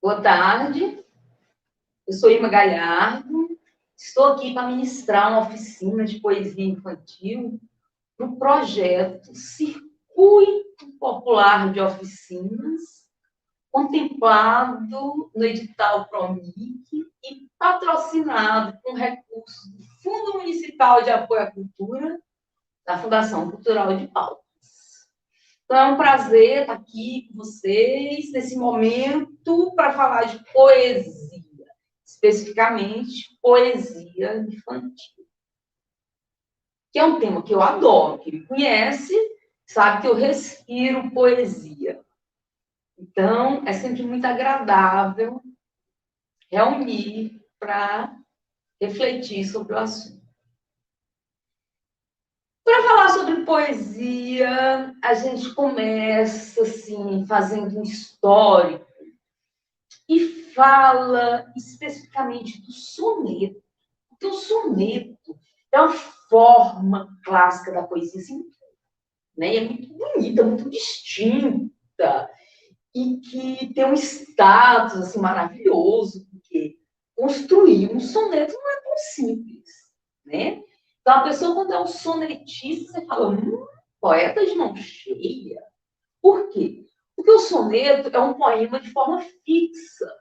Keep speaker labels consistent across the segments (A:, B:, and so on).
A: Boa tarde, eu sou Irma Galhardo, estou aqui para ministrar uma oficina de poesia infantil no projeto Circuito Popular de Oficinas, contemplado no edital PROMIC e patrocinado com recursos do Fundo Municipal de Apoio à Cultura, da Fundação Cultural de Palmas. Então, é um prazer estar aqui com vocês nesse momento para falar de poesia, especificamente poesia infantil, que é um tema que eu adoro. Quem me conhece sabe que eu respiro poesia. Então, é sempre muito agradável reunir para refletir sobre o assunto. Para falar sobre poesia, a gente começa assim, fazendo um histórico e fala especificamente do soneto. Porque o soneto é uma forma clássica da poesia, assim, né? É muito bonita, muito distinta, e que tem um status assim, maravilhoso, porque construir um soneto não é tão simples, né? Então, a pessoa, quando é um sonetista, você fala, poeta de mão cheia. Por quê? Porque o soneto é um poema de forma fixa.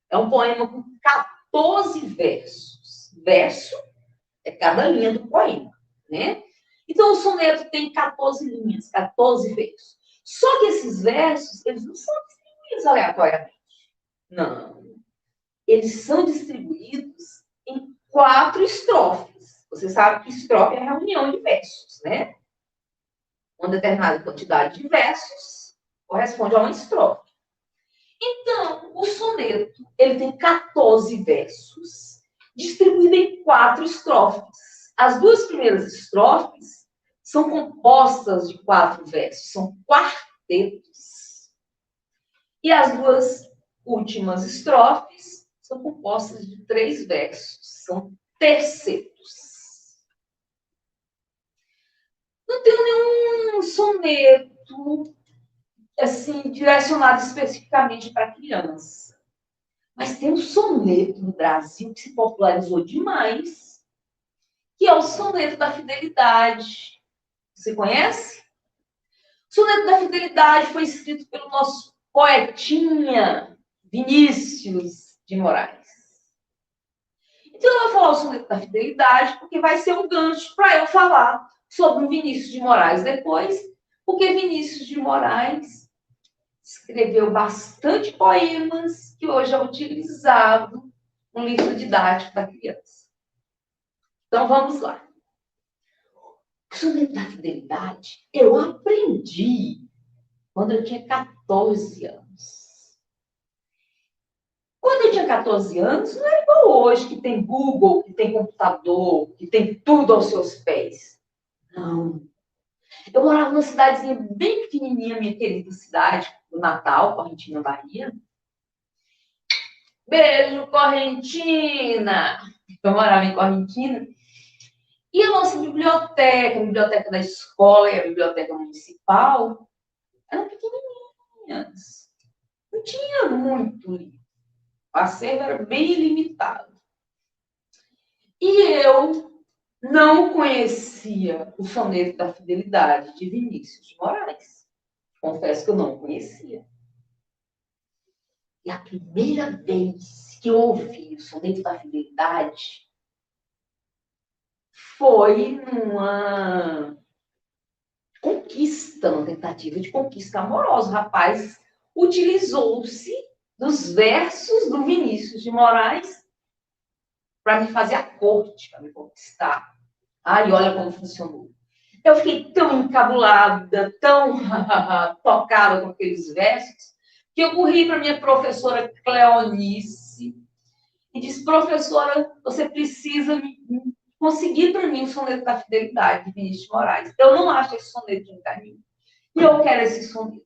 A: É um poema com 14 versos. Verso é cada linha do poema, né? Então, o soneto tem 14 linhas, 14 versos. Só que esses versos, eles não são distribuídos aleatoriamente. Não. Eles são distribuídos em 4 estrofes. Você sabe que estrofe é a reunião de versos, né? Uma determinada quantidade de versos corresponde a uma estrofe. Então, o soneto, ele tem 14 versos, distribuído em 4 estrofes. As 2 primeiras estrofes são compostas de 4 versos, são quartetos. E as 2 últimas estrofes são compostas de 3 versos, são tercetos. Não tem nenhum soneto assim, direcionado especificamente para criança. Mas tem um soneto no Brasil que se popularizou demais, que é o soneto da fidelidade. Você conhece? O soneto da fidelidade foi escrito pelo nosso poetinha Vinícius de Moraes. Então, eu vou falar o soneto da fidelidade, porque vai ser um gancho para eu falar sobre o Vinícius de Moraes depois, porque Vinícius de Moraes escreveu bastante poemas que hoje é utilizado no livro didático da criança. Então, vamos lá. O soneto da fidelidade eu aprendi quando eu tinha 14 anos. Quando eu tinha 14 anos, não é igual hoje, que tem Google, que tem computador, que tem tudo aos seus pés. Não. Eu morava numa cidadezinha bem pequenininha, minha querida cidade, do Natal, Correntina, Bahia. Beijo, Correntina! Eu morava em Correntina. E a nossa biblioteca, a biblioteca da escola e a biblioteca municipal, eram pequenininhas. Não tinha muito livro. O acervo era bem limitado. E eu não conhecia o soneto da fidelidade de Vinícius de Moraes. Confesso que eu não conhecia. E a primeira vez que eu ouvi o soneto da fidelidade foi numa conquista, uma tentativa de conquista amorosa. O rapaz utilizou-se dos versos do Vinícius de Moraes para me fazer a corte, para me conquistar. Ai, olha como funcionou. Eu fiquei tão encabulada, tão tocada com aqueles versos, que eu corri para minha professora Cleonice e disse, professora, você precisa conseguir para mim o soneto da fidelidade de Vinícius de Moraes. Eu não acho esse soneto de caminho. E eu quero esse soneto.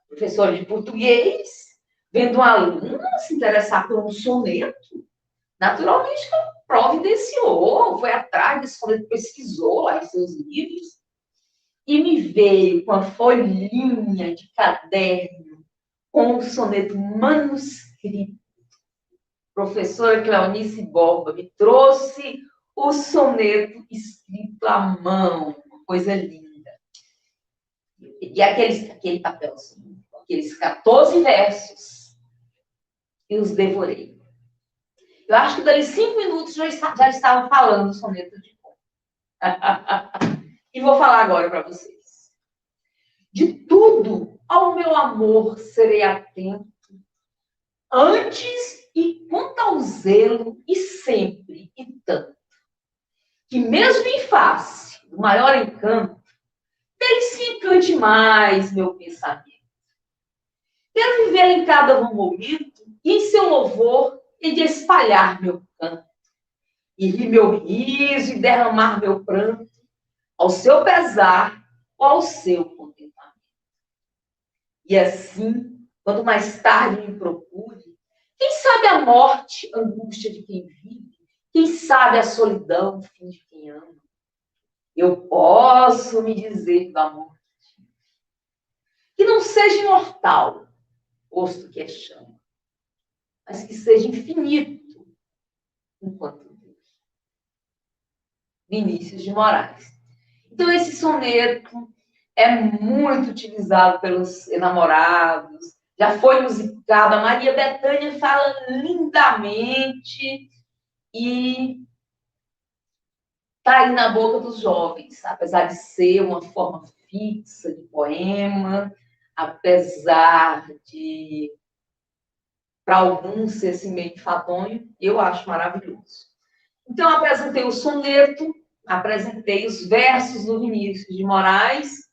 A: Professora de português, vendo uma aluna se interessar por um soneto, naturalmente providenciou, foi atrás desse soneto, pesquisou lá em seus livros, e me veio com a folhinha de caderno, com o soneto manuscrito. A professora Cleonice Borba me trouxe o soneto escrito à mão, uma coisa linda. E aquele papelzinho, aqueles 14 versos, e os devorei. Eu acho que dali 5 minutos já estava falando o soneto de cor. E vou falar agora para vocês. De tudo ao meu amor serei atento, antes e quanto ao zelo, e sempre e tanto, que mesmo em face do maior encanto, dele se encante mais meu pensamento. Quero viver em cada momento, e em seu louvor, e de espalhar meu canto, e rir meu riso, e derramar meu pranto, ao seu pesar ou ao seu contentamento. E assim, quanto mais tarde me procure, quem sabe a morte, angústia de quem vive, quem sabe a solidão, fim de quem ama, eu posso me dizer do amor que não seja imortal, posto que é chama, mas que seja infinito enquanto Deus. Vinícius de Moraes. Então, esse soneto é muito utilizado pelos enamorados, já foi musicado, a Maria Bethânia fala lindamente e está aí na boca dos jovens, apesar de ser uma forma fixa de poema, apesar de, para alguns, ser assim meio enfadonho, eu acho maravilhoso. Então, apresentei o soneto, apresentei os versos do Vinícius de Moraes,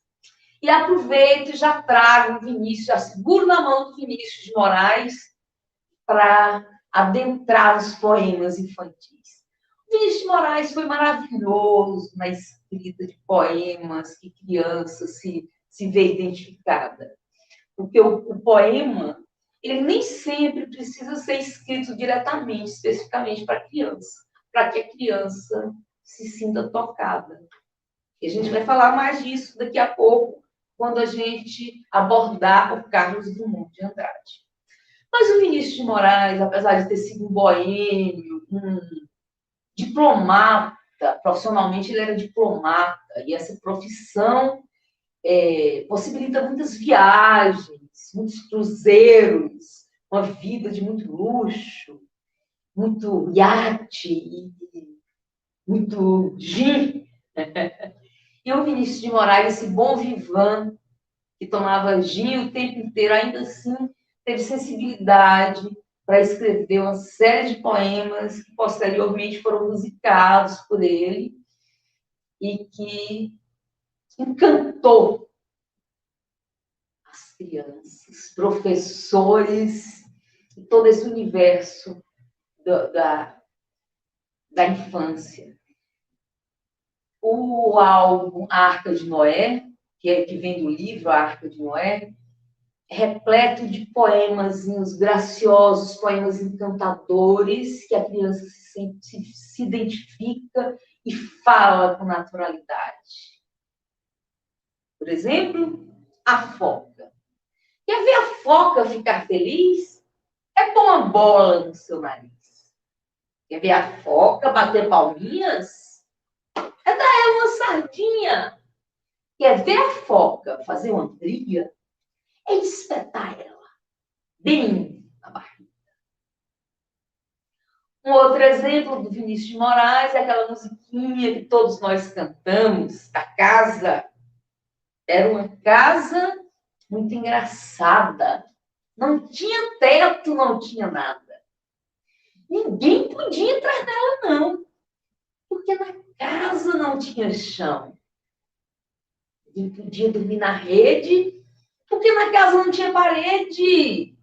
A: e aproveito e já trago o Vinícius, já seguro na mão do Vinícius de Moraes para adentrar os poemas infantis. O Vinícius de Moraes foi maravilhoso na escrita de poemas que criança se vê identificada. Porque o poema, ele nem sempre precisa ser escrito diretamente, especificamente para a criança, para que a criança se sinta tocada. E a gente vai falar mais disso daqui a pouco, quando a gente abordar o Carlos Drummond de Andrade. Mas o Vinícius de Moraes, apesar de ter sido um boêmio, um diplomata, profissionalmente ele era diplomata, e essa profissão possibilita muitas viagens, muitos cruzeiros, uma vida de muito luxo, muito iate e muito gin. E o Vinícius de Moraes, esse bom vivan, que tomava gin o tempo inteiro, ainda assim teve sensibilidade para escrever uma série de poemas que posteriormente foram musicados por ele e que encantou as crianças, professores e todo esse universo da infância. O álbum A Arca de Noé, que vem do livro A Arca de Noé, é repleto de poemazinhos graciosos, poemas encantadores, que a criança se identifica e fala com naturalidade. Por exemplo, a foca. Quer ver a foca ficar feliz? É pôr uma bola no seu nariz. Quer ver a foca bater palminhas? É dar ela uma sardinha. Quer ver a foca fazer uma briga? É espetar ela bem na barriga. Um outro exemplo do Vinícius de Moraes é aquela musiquinha que todos nós cantamos, da casa. Era uma casa muito engraçada. Não tinha teto, não tinha nada. Ninguém podia entrar nela, não. Porque na casa não tinha chão. Ninguém podia dormir na rede, porque na casa não tinha parede.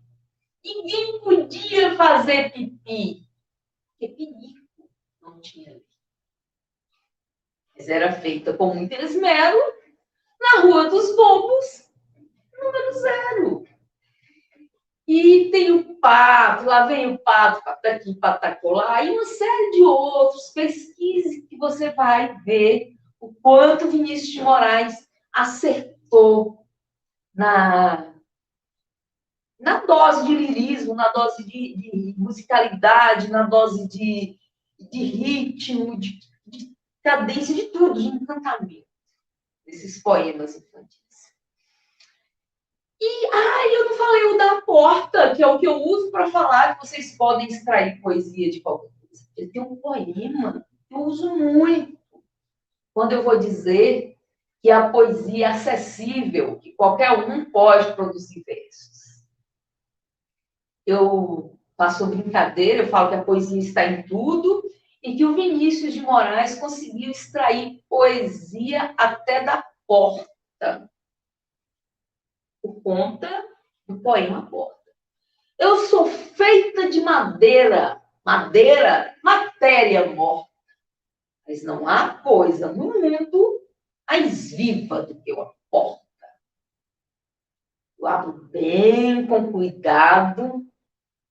A: Ninguém podia fazer pipi, porque pinico não tinha ali. Mas era feita com muito esmero na Rua dos Bobos, número 0. E tem o pato, lá vem o pato, daqui, patacolá, e uma série de outros. Pesquise que você vai ver o quanto Vinícius de Moraes acertou na dose de lirismo, na dose de musicalidade, na dose de ritmo, de cadência, de tudo, de encantamento, desses poemas infantis. E eu não falei o da porta, que é o que eu uso para falar que vocês podem extrair poesia de qualquer coisa. Tem um poema que eu uso muito quando eu vou dizer que a poesia é acessível, que qualquer um pode produzir versos. Eu faço brincadeira, eu falo que a poesia está em tudo e que o Vinícius de Moraes conseguiu extrair poesia até da porta, por conta do poema Porta. Eu sou feita de madeira, matéria morta, mas não há coisa no mundo mais viva do que uma porta. Eu abro bem com cuidado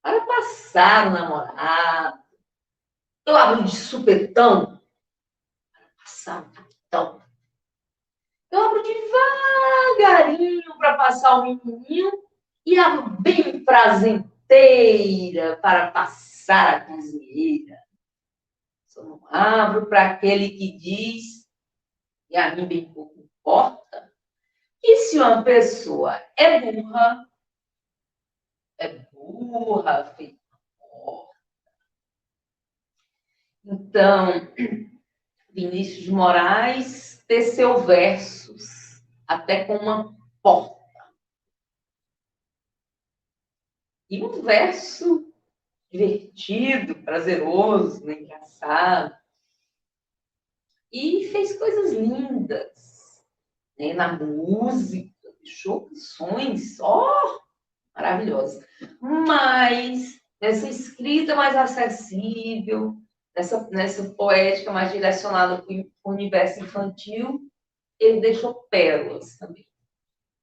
A: para passar o namorado. Eu abro de supetão para passar o capitão. Eu abro devagarinho para passar o menininho e abro bem prazenteira para passar a cozinheira. Só não abro para aquele que diz, e a mim bem pouco importa, que se uma pessoa é burra, feita porta. Então, Vinícius de Moraes teceu versos até com uma porta. E um verso divertido, prazeroso, né, engraçado. E fez coisas lindas, né, na música, deixou canções, maravilhosas. Mas nessa escrita mais acessível, nessa poética mais direcionada para o universo infantil, ele deixou pérolas também.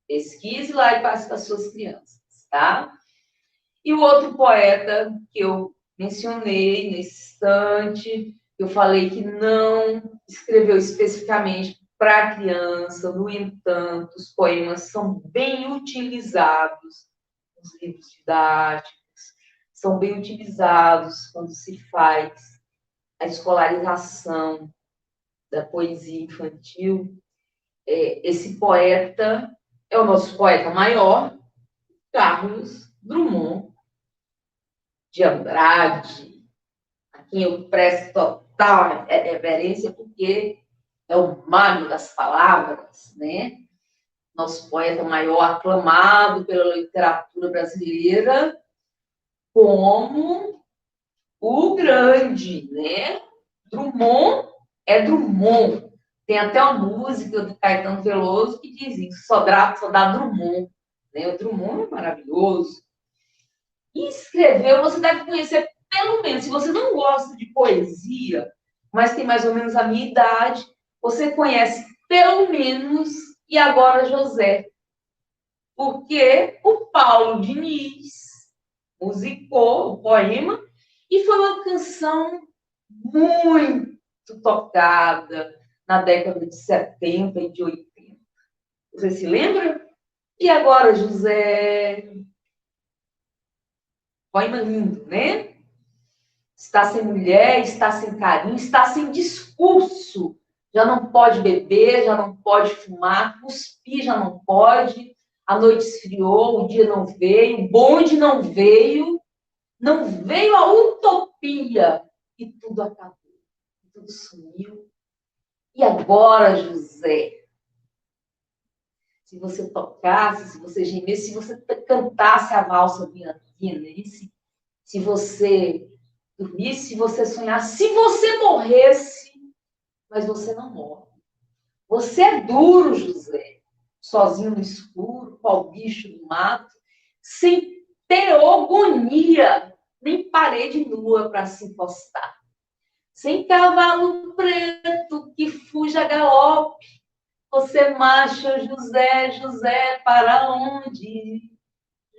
A: Pesquise lá e passe para as suas crianças, tá? E o outro poeta que eu mencionei nesse instante, eu falei que não escreveu especificamente para a criança, no entanto, os poemas são bem utilizados nos livros didáticos, são bem utilizados quando se faz a escolarização da poesia infantil. Esse poeta é o nosso poeta maior, Carlos Drummond de Andrade, a quem eu presto total reverência, porque é o mago das palavras, né? Nosso poeta maior, aclamado pela literatura brasileira como o grande, né? Drummond é Drummond. Tem até uma música do Caetano Veloso que diz isso, só dá Drummond. Né? O Drummond é maravilhoso. E escreveu, você deve conhecer pelo menos, se você não gosta de poesia, mas tem mais ou menos a minha idade, você conhece pelo menos E Agora José. Porque o Paulo Diniz musicou o poema e foi uma canção muito tocada na década de 70 e de 80. Você se lembra? E agora, José? Poema lindo, né? Está sem mulher, está sem carinho, está sem discurso. Já não pode beber, já não pode fumar, cuspir já não pode. A noite esfriou, o dia não veio, o bonde não veio a utopia e tudo acabou, tudo sumiu. E agora, José? Se você tocasse, se você gemesse, se você cantasse a valsa vienense, se você dormisse, se você sonhasse, se você morresse, mas você não morre. Você é duro, José, sozinho no escuro, qual bicho do mato, sem teogonia, nem parede nua para se encostar. Sem cavalo preto que fuja a galope, você marcha, José, José, para onde?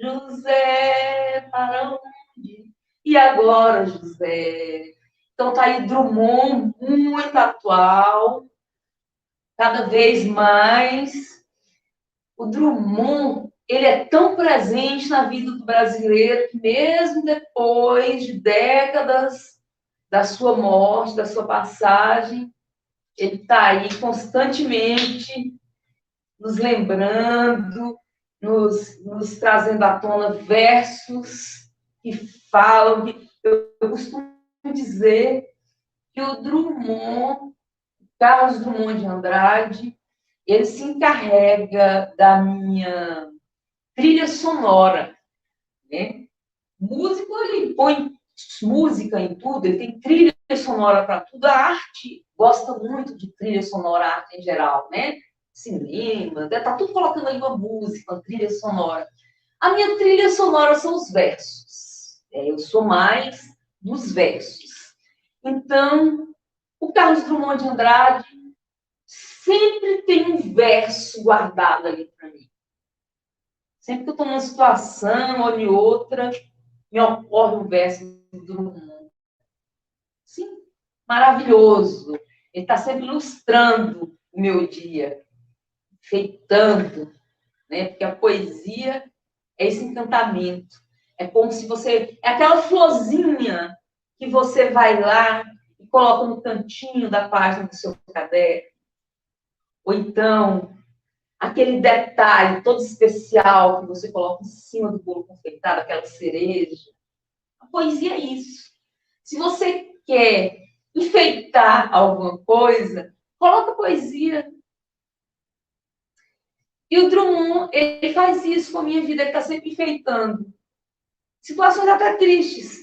A: José, para onde? E agora, José? Então tá aí Drummond, muito atual, cada vez mais. O Drummond ele é tão presente na vida do brasileiro que mesmo depois de décadas da sua morte, da sua passagem, ele está aí constantemente nos lembrando, nos trazendo à tona versos que falam. Eu costumo dizer que o Drummond, Carlos Drummond de Andrade, ele se encarrega da minha trilha sonora, né? Músico, ele põe música em tudo, ele tem trilha sonora para tudo. A arte gosta muito de trilha sonora, a arte em geral, né? Cinema, tá tudo colocando aí uma música, uma trilha sonora. A minha trilha sonora são os versos. Eu sou mais dos versos. Então, o Carlos Drummond de Andrade sempre tem um verso guardado ali para mim. Sempre que eu estou numa situação ou em outra, me ocorre um verso do Drummond. Sim, maravilhoso. Ele está sempre ilustrando o meu dia, enfeitando, né? Porque a poesia é esse encantamento. É como se você... É aquela florzinha que você vai lá e coloca no cantinho da página do seu caderno. Ou então, aquele detalhe todo especial que você coloca em cima do bolo confeitado, aquela cereja. A poesia é isso. Se você quer enfeitar alguma coisa, coloca poesia. E o Drummond, ele faz isso com a minha vida, ele está sempre enfeitando. Situações até tristes.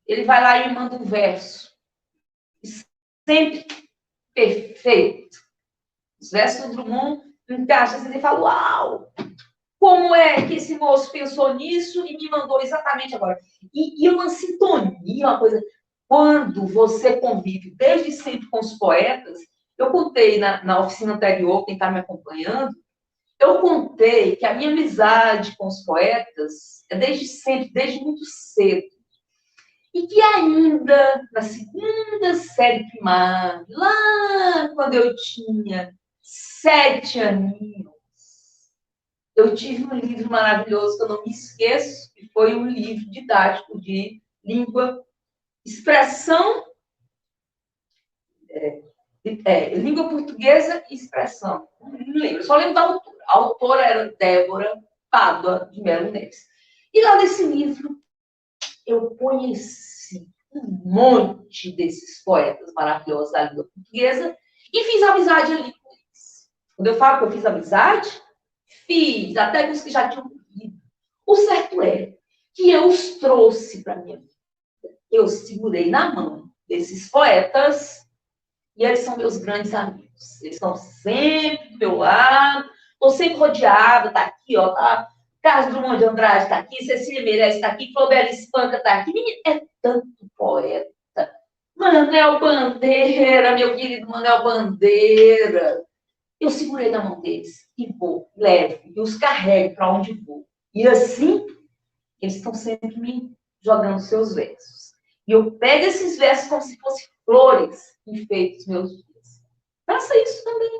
A: Ele vai lá e me manda um verso. Sempre perfeito. Os versos do Drummond encaixam, você fala, uau! Como é que esse moço pensou nisso e me mandou exatamente agora? E uma sintonia, uma coisa... Quando você convive desde sempre com os poetas, eu contei na oficina anterior, quem está me acompanhando, eu contei que a minha amizade com os poetas é desde sempre, desde muito cedo. E que ainda na segunda série primária, lá quando eu tinha 7 aninhos, eu tive um livro maravilhoso que eu não me esqueço, que foi um livro didático de língua, expressão, língua portuguesa e expressão. Não lembro, só lembro da autora. A autora era Débora Pádua de Melo Neves. E lá nesse livro, eu conheci um monte desses poetas maravilhosos da língua portuguesa e fiz amizade ali com eles. Quando eu falo que eu fiz amizade, fiz, até com os que já tinham morrido. O certo é que eu os trouxe para a minha vida. Eu segurei na mão desses poetas e eles são meus grandes amigos. Eles estão sempre do meu lado, estou sempre rodeada, tá aqui, ó, tá. Carlos Drummond de Andrade está aqui, Cecília Meirelles está aqui, Clobela Espanca está aqui. É tanto poeta. Manuel Bandeira, meu querido Manuel Bandeira. Eu segurei na mão deles e vou, levo, e os carrego para onde vou. E assim, eles estão sempre me jogando seus versos. E eu pego esses versos como se fossem flores enfeitos meus dias. Faça isso também.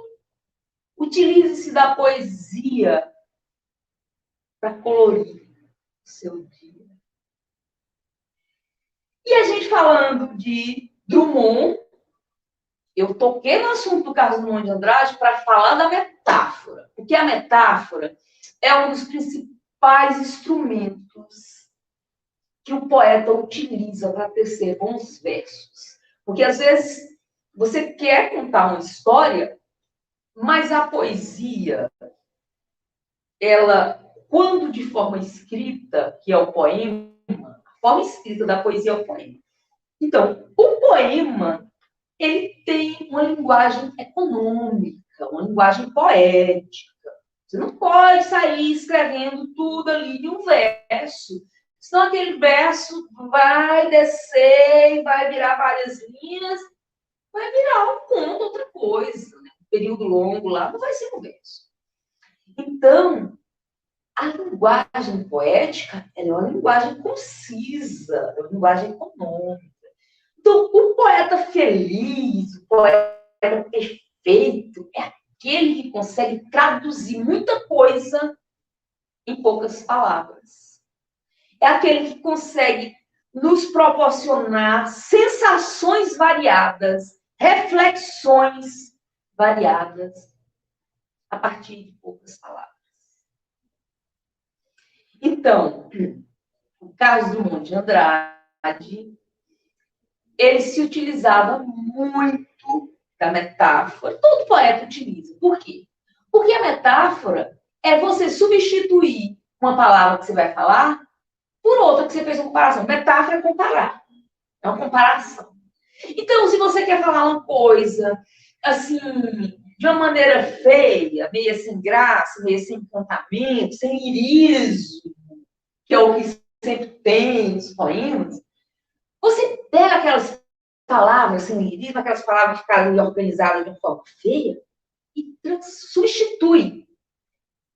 A: Utilize-se da poesia para colorir o seu dia. E a gente falando de Drummond, eu toquei no assunto do Carlos Drummond de Andrade para falar da metáfora. Porque a metáfora é um dos principais instrumentos que o poeta utiliza para tecer bons versos. Porque, às vezes, você quer contar uma história, mas a poesia, ela, quando de forma escrita, que é o poema, a forma escrita da poesia é o poema. Então, o poema, ele tem uma linguagem econômica, uma linguagem poética. Você não pode sair escrevendo tudo ali de um verso. Senão aquele verso vai descer e vai virar várias linhas, vai virar um conto, outra coisa. Né? Um período longo lá, não vai ser um verso. Então, a linguagem poética ela é uma linguagem concisa, é uma linguagem econômica. Então, o poeta feliz, o poeta perfeito, é aquele que consegue traduzir muita coisa em poucas palavras. É aquele que consegue nos proporcionar sensações variadas, reflexões variadas, a partir de poucas palavras. Então, o Carlos Drummond de Andrade, ele se utilizava muito da metáfora. Todo poeta utiliza. Por quê? Porque a metáfora é você substituir uma palavra que você vai falar por outra que você fez uma comparação. Metáfora é comparar. É uma comparação. Então, se você quer falar uma coisa, assim, de uma maneira feia, meio sem graça, meio sem encantamento, sem lirismo, que é o que sempre tem nos poemas, você pega aquelas palavras sem lirismo, aquelas palavras que ficaram organizadas de uma forma feia, e substitui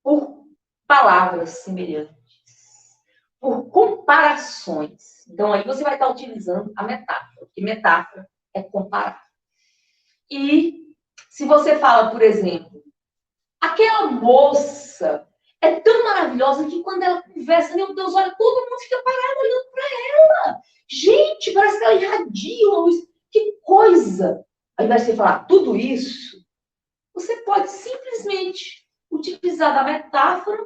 A: por palavras semelhantes, por comparações. Então, aí você vai estar utilizando a metáfora, porque metáfora é comparar. E se você fala, por exemplo, aquela moça é tão maravilhosa que quando ela conversa, meu Deus, olha, todo mundo fica parado olhando para ela. Gente, parece que ela irradia uma luz. Que coisa! Ao invés de você falar tudo isso, você pode simplesmente utilizar da metáfora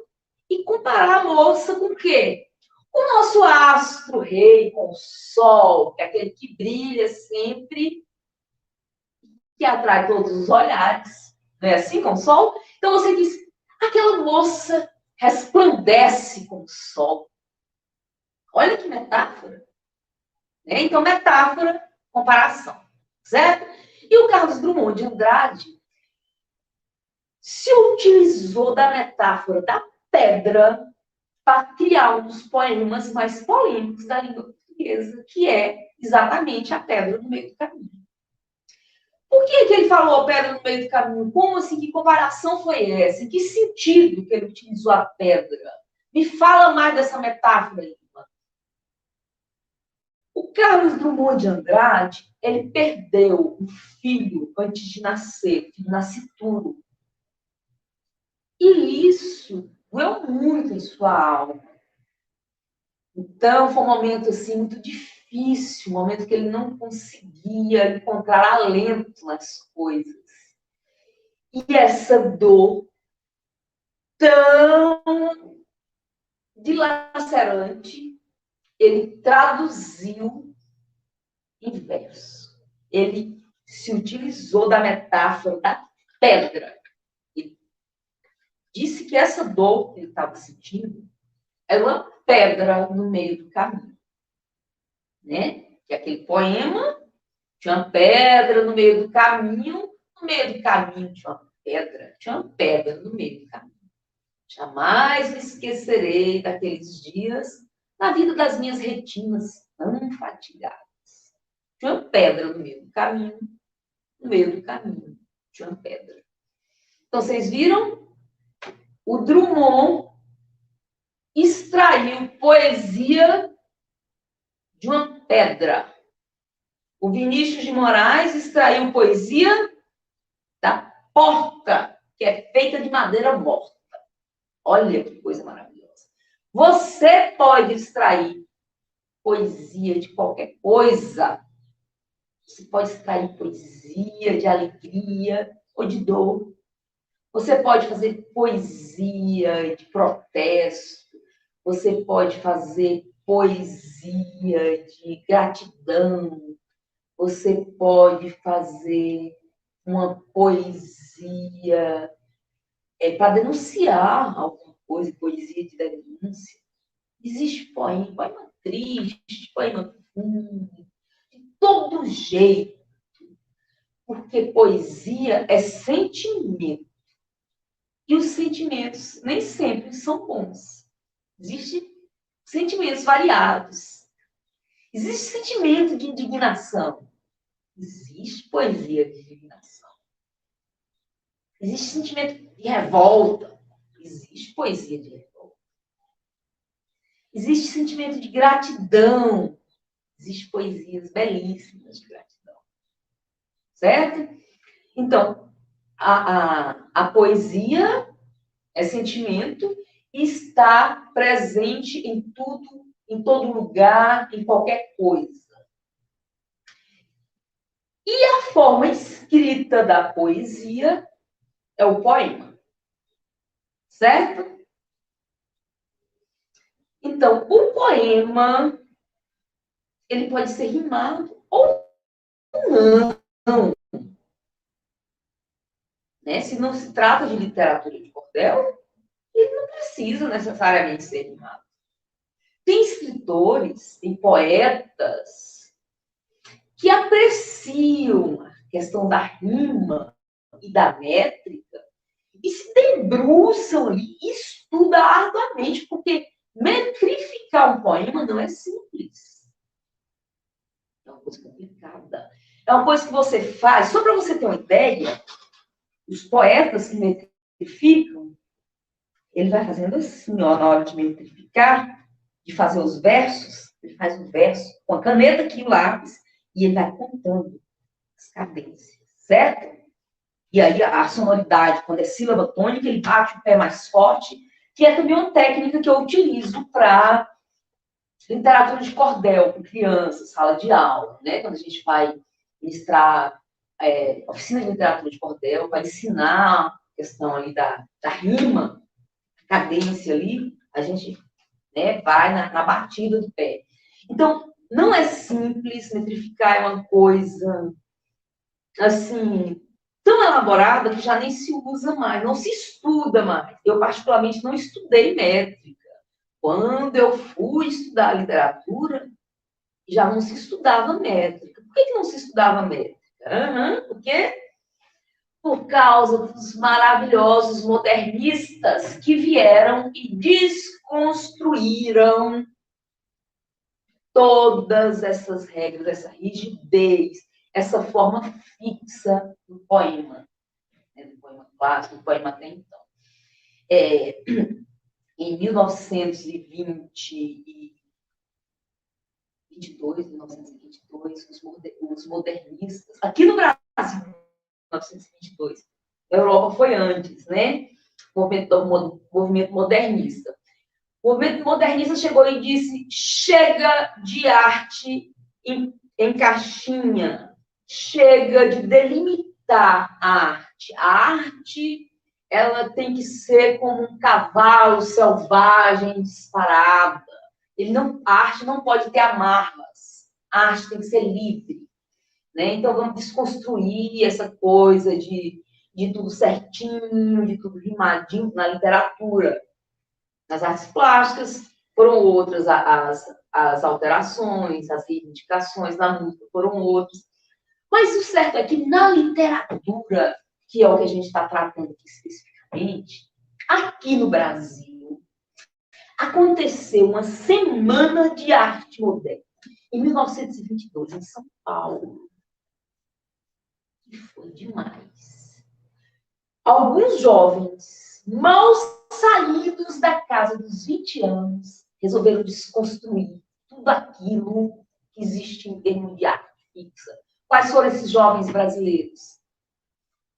A: e comparar a moça com o quê? O nosso astro rei, com o sol, que é aquele que brilha sempre, que atrai todos os olhares, não é assim com o sol? Então você diz, aquela moça resplandece com o sol. Olha que metáfora. Né? Então, metáfora, comparação. Certo? E o Carlos Drummond de Andrade se utilizou da metáfora da pedra para criar um dos poemas mais polêmicos da língua portuguesa, que é exatamente a pedra no meio do caminho. Por que ele falou a pedra no meio do caminho? Como assim? Que comparação foi essa? Em que sentido que ele utilizou a pedra? Me fala mais dessa metáfora, Lima. O Carlos Drummond de Andrade, ele perdeu um filho antes de nascer, filho nascituro. E isso doeu muito em sua alma. Então, foi um momento assim, muito difícil, um momento que ele não conseguia encontrar alento nas coisas. E essa dor tão dilacerante, ele traduziu em verso. Ele se utilizou da metáfora da pedra. Ele disse que essa dor que ele estava sentindo era uma pedra no meio do caminho. Né? Que aquele poema tinha uma pedra no meio do caminho, no meio do caminho tinha uma pedra no meio do caminho. Jamais me esquecerei daqueles dias na vida das minhas retinas tão fatigadas. Tinha uma pedra no meio do caminho, no meio do caminho tinha uma pedra. Então, vocês viram? O Drummond extraiu poesia de uma pedra. O Vinícius de Moraes extraiu poesia da porta, que é feita de madeira morta. Olha que coisa maravilhosa. Você pode extrair poesia de qualquer coisa. Você pode extrair poesia de alegria ou de dor. Você pode fazer poesia de protesto. Você pode fazer poesia de gratidão. Você pode fazer uma poesia para denunciar alguma coisa, poesia de denúncia. Existe poema triste, poema fundo, de todo jeito. Porque poesia é sentimento. E os sentimentos nem sempre são bons. Existem sentimentos variados. Existe sentimento de indignação. Existe poesia de indignação. Existe sentimento de revolta. Existe poesia de revolta. Existe sentimento de gratidão. Existem poesias belíssimas de gratidão. Certo? Então, a poesia é sentimento está presente em tudo, em todo lugar, em qualquer coisa. E a forma escrita da poesia é o poema, certo? Então, o poema, ele pode ser rimado ou não. Né? Se não se trata de literatura de cordel, ele não precisa necessariamente ser rimado. Tem escritores e poetas que apreciam a questão da rima e da métrica e se debruçam ali e estudam arduamente, porque metrificar um poema não é simples. É uma coisa complicada. É uma coisa que você faz, só para você ter uma ideia, os poetas que metrificam, ele vai fazendo assim, ó, na hora de metrificar, de fazer os versos, ele faz um verso com a caneta aqui, o lápis, e ele vai contando as cadências, certo? E aí a sonoridade, quando é sílaba tônica, ele bate o pé mais forte, que é também uma técnica que eu utilizo para literatura de cordel, com crianças, sala de aula, né? Quando a gente vai ministrar oficina de literatura de cordel, vai ensinar a questão ali da rima, cadência ali, a gente, né, vai na batida do pé. Então, não é simples, metrificar é uma coisa, assim, tão elaborada que já nem se usa mais, não se estuda mais. Eu, particularmente, não estudei métrica. Quando eu fui estudar literatura, já não se estudava métrica. Por que não se estudava métrica? Por quê? Por causa dos maravilhosos modernistas que vieram e desconstruíram todas essas regras, essa rigidez, essa forma fixa do poema, né? Do poema clássico, do poema até então. Em 1922, os modernistas, aqui no Brasil, 1922, a Europa foi antes, né? O movimento modernista. O movimento modernista chegou e disse: chega de arte em caixinha, chega de delimitar a arte. A arte, ela tem que ser como um cavalo selvagem disparada. A arte não pode ter amarras. A arte tem que ser livre. Né? Então, vamos desconstruir essa coisa de tudo certinho, de tudo rimadinho na literatura. Nas artes plásticas foram outras, as alterações, as reivindicações, na música foram outras. Mas o certo é que na literatura, que é o que a gente está tratando aqui especificamente, aqui no Brasil, aconteceu uma semana de arte moderna, em 1922, em São Paulo. E foi demais. Alguns jovens, mal saídos da casa dos 20 anos, resolveram desconstruir tudo aquilo que existe em termos de arte fixa. Quais foram esses jovens brasileiros?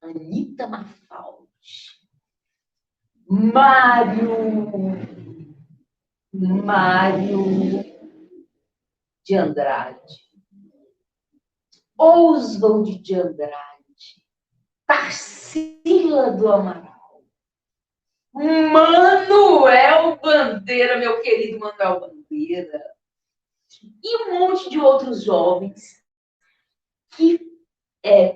A: Anita Mafaldi, Mário de Andrade, Oswald de Andrade, Tarsila do Amaral, Manuel Bandeira, meu querido Manuel Bandeira, e um monte de outros jovens que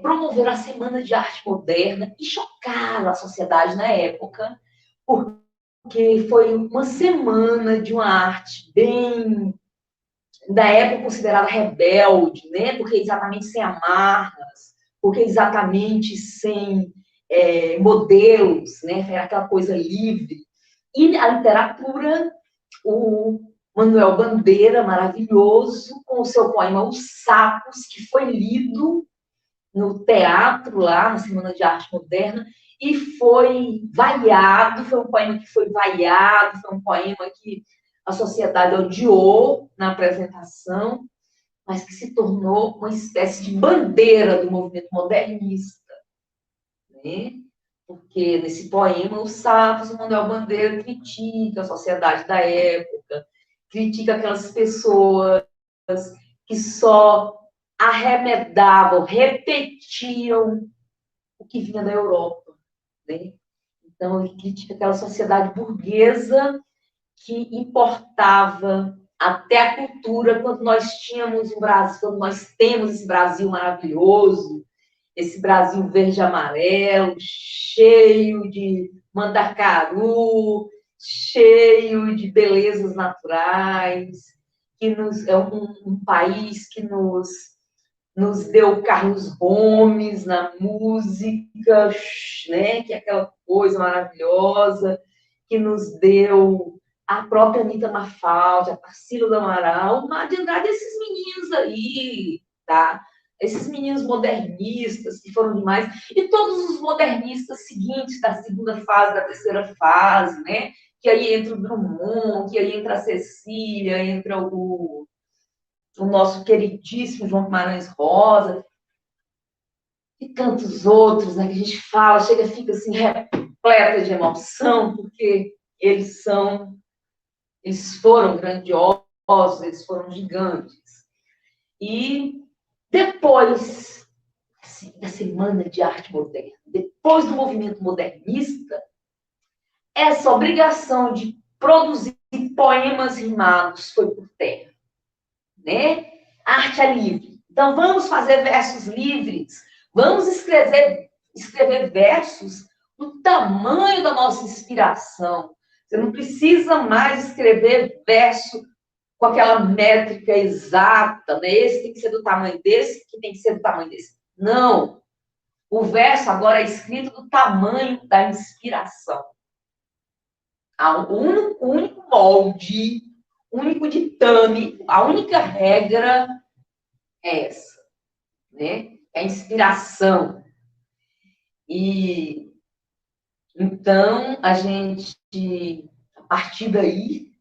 A: promoveram a Semana de Arte Moderna e chocaram a sociedade na época, porque foi uma semana de uma arte bem, da época considerada rebelde, né? Porque exatamente sem amarras, porque exatamente sem modelos, né? Era aquela coisa livre. E a literatura, o Manuel Bandeira, maravilhoso, com o seu poema Os Sapos, que foi lido no teatro lá, na Semana de Arte Moderna, e foi vaiado, foi um poema que foi vaiado, foi um poema que a sociedade odiou na apresentação, mas que se tornou uma espécie de bandeira do movimento modernista. Né? porque nesse poema o Savas, o Manuel Bandeira, critica a sociedade da época, critica aquelas pessoas que só arremedavam, repetiam o que vinha da Europa, né? Então, ele critica aquela sociedade burguesa que importava até a cultura, quando nós tínhamos o Brasil, quando nós temos esse Brasil maravilhoso, esse Brasil verde e amarelo, cheio de mandacaru, cheio de belezas naturais, que é um país que nos deu Carlos Gomes na música, né, que é aquela coisa maravilhosa, que nos deu a própria Anitta Mafaldi, a Tarsila do Amaral, uma de Andrade, esses meninos aí, tá? Esses meninos modernistas que foram demais, e todos os modernistas seguintes da segunda fase, da terceira fase, né? Que aí entra o Drummond, que aí entra a Cecília, entra o nosso queridíssimo João Guimarães Rosa, e tantos outros, né, que a gente fala, fica assim, repleta de emoção, porque eles foram grandiosos, eles foram gigantes. E depois assim, da Semana de Arte Moderna, depois do movimento modernista, essa obrigação de produzir poemas rimados foi por terra, né? A arte é livre. Então, vamos fazer versos livres. Vamos escrever versos do tamanho da nossa inspiração. Você não precisa mais escrever verso com aquela métrica exata, né? Esse tem que ser do tamanho desse, que tem que ser do tamanho desse. Não. O verso agora é escrito do tamanho da inspiração. O único molde, o único ditame, a única regra é essa, né? É a inspiração. E então a gente, a partir daí,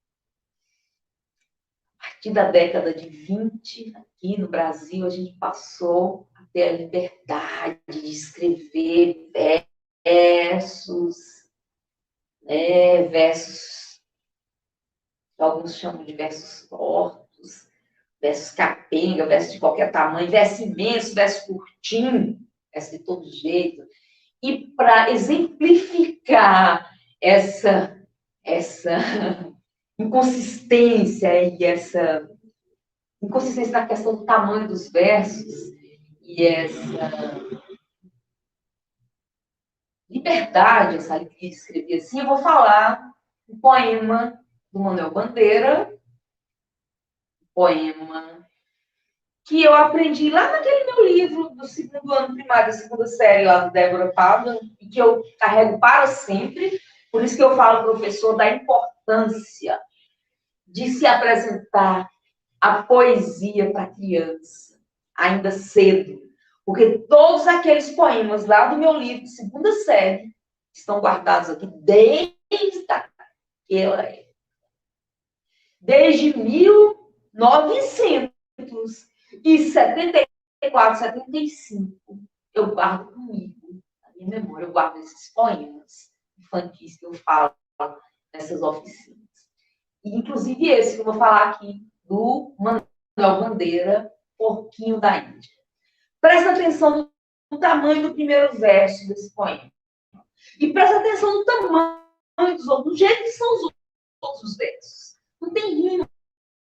A: a partir da década de 20, aqui no Brasil, a gente passou a ter a liberdade de escrever versos, né? Versos que alguns chamam de versos tortos, versos capenga, versos de qualquer tamanho, verso imenso, verso curtinho, verso de todo jeito. E para exemplificar essa inconsistência e essa inconsistência na questão do tamanho dos versos e essa liberdade, essa alegria de escrever assim, eu vou falar um poema do Manuel Bandeira, um poema que eu aprendi lá naquele meu livro do segundo ano primário, da segunda série, lá do Débora Pablo, e que eu carrego para sempre. Por isso que eu falo, professor, da importância de se apresentar a poesia para a criança, ainda cedo. Porque todos aqueles poemas lá do meu livro de segunda série estão guardados aqui desde aquela época. Desde 1974, 75, eu guardo comigo, na minha memória, eu guardo esses poemas infantis que eu falo nessas oficinas. E, inclusive, esse que eu vou falar aqui, do Manuel Bandeira, Porquinho da Índia. Presta atenção no tamanho do primeiro verso desse poema. E presta atenção no tamanho dos outros, do jeito que são os outros versos. Não tem rima,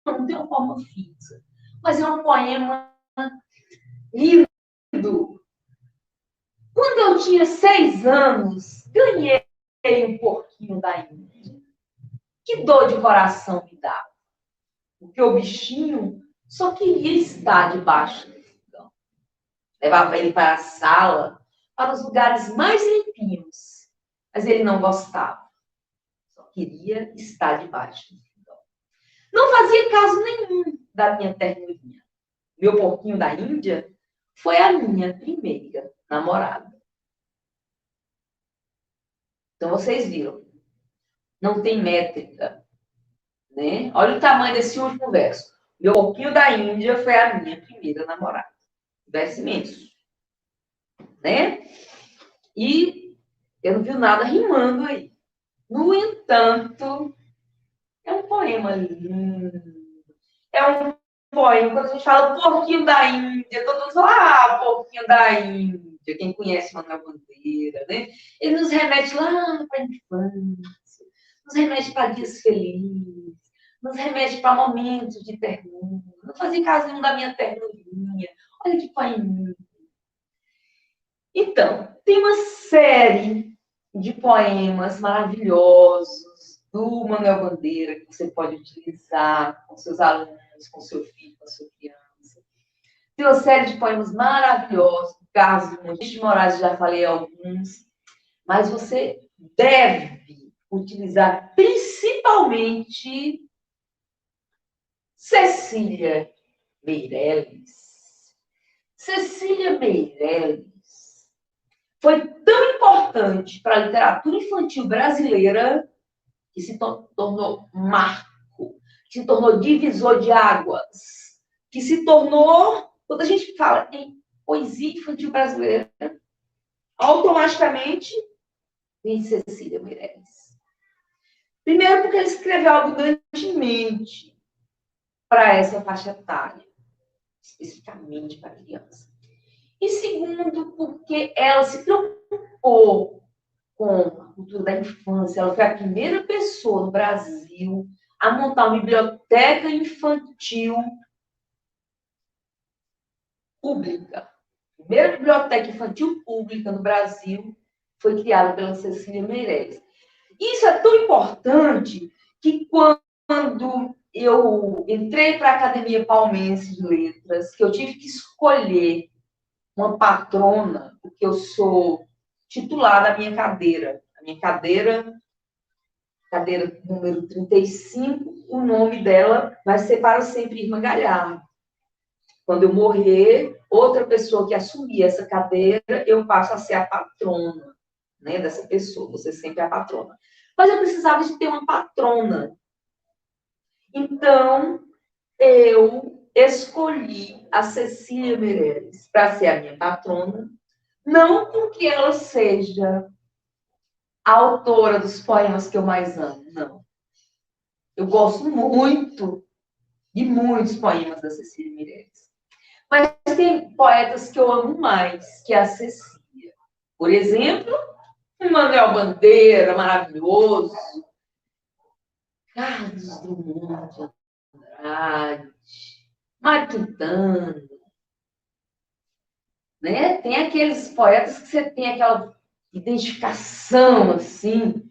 A: não tem uma forma fixa. Mas é um poema lindo. Quando eu tinha 6 anos, ganhei um porquinho da Índia. Que dor de coração me dava. Porque o bichinho só queria estar debaixo do fogão. Levava ele para a sala, para os lugares mais limpinhos. Mas ele não gostava. Só queria estar debaixo do fogão. Não fazia caso nenhum da minha ternurinha. Meu porquinho da Índia foi a minha primeira namorada. Então, vocês viram. Não tem métrica, né? Olha o tamanho desse último verso. Meu porquinho da Índia foi a minha primeira namorada. Verso imenso, né? E Eu não vi nada rimando aí. No entanto, é um poema lindo. É um poema, quando a gente fala porquinho da Índia, todo mundo fala, porquinho da Índia. Quem conhece Manuel Bandeira, né? Ele nos remete lá para a infância, nos remete para dias felizes, nos remete para momentos de ternura. Não fazia casinho da minha ternurinha. Olha que poeminha. Então, tem uma série de poemas maravilhosos do Manuel Bandeira que você pode utilizar com seus alunos, com seu filho, com a sua criança. Tem uma série de poemas maravilhosos do Carlos de Moraes, já falei alguns, mas você deve utilizar principalmente Cecília Meirelles. Cecília Meirelles foi tão importante para a literatura infantil brasileira que se tornou marco, que se tornou divisor de águas, que se tornou, quando a gente fala em poesia infantil brasileira, automaticamente vem Cecília Meirelles. Primeiro porque ele escreveu abundantemente para essa faixa etária, especificamente para criança. E segundo, porque ela se preocupou com a cultura da infância. Ela foi a primeira pessoa no Brasil a montar uma biblioteca infantil pública. A primeira biblioteca infantil pública no Brasil foi criada pela Cecília Meirelles. Isso é tão importante que quando eu entrei para a Academia Palmense de Letras, que eu tive que escolher uma patrona, porque eu sou titular da minha cadeira. A minha cadeira número 35, o nome dela vai ser para sempre Irmã Galhardo. Quando eu morrer, outra pessoa que assumir essa cadeira, eu passo a ser a patrona, né, dessa pessoa. Você sempre é a patrona. Mas eu precisava de ter uma patrona. Então, eu escolhi a Cecília Meirelles para ser a minha patrona, não porque ela seja a autora dos poemas que eu mais amo, não. Eu gosto muito de muitos poemas da Cecília Meirelles. Mas tem poetas que eu amo mais que a Cecília. Por exemplo, Manuel Bandeira, maravilhoso. Carlos Drummond de Andrade. Mário Quintana. Né? Tem aqueles poetas que você tem aquela identificação, assim.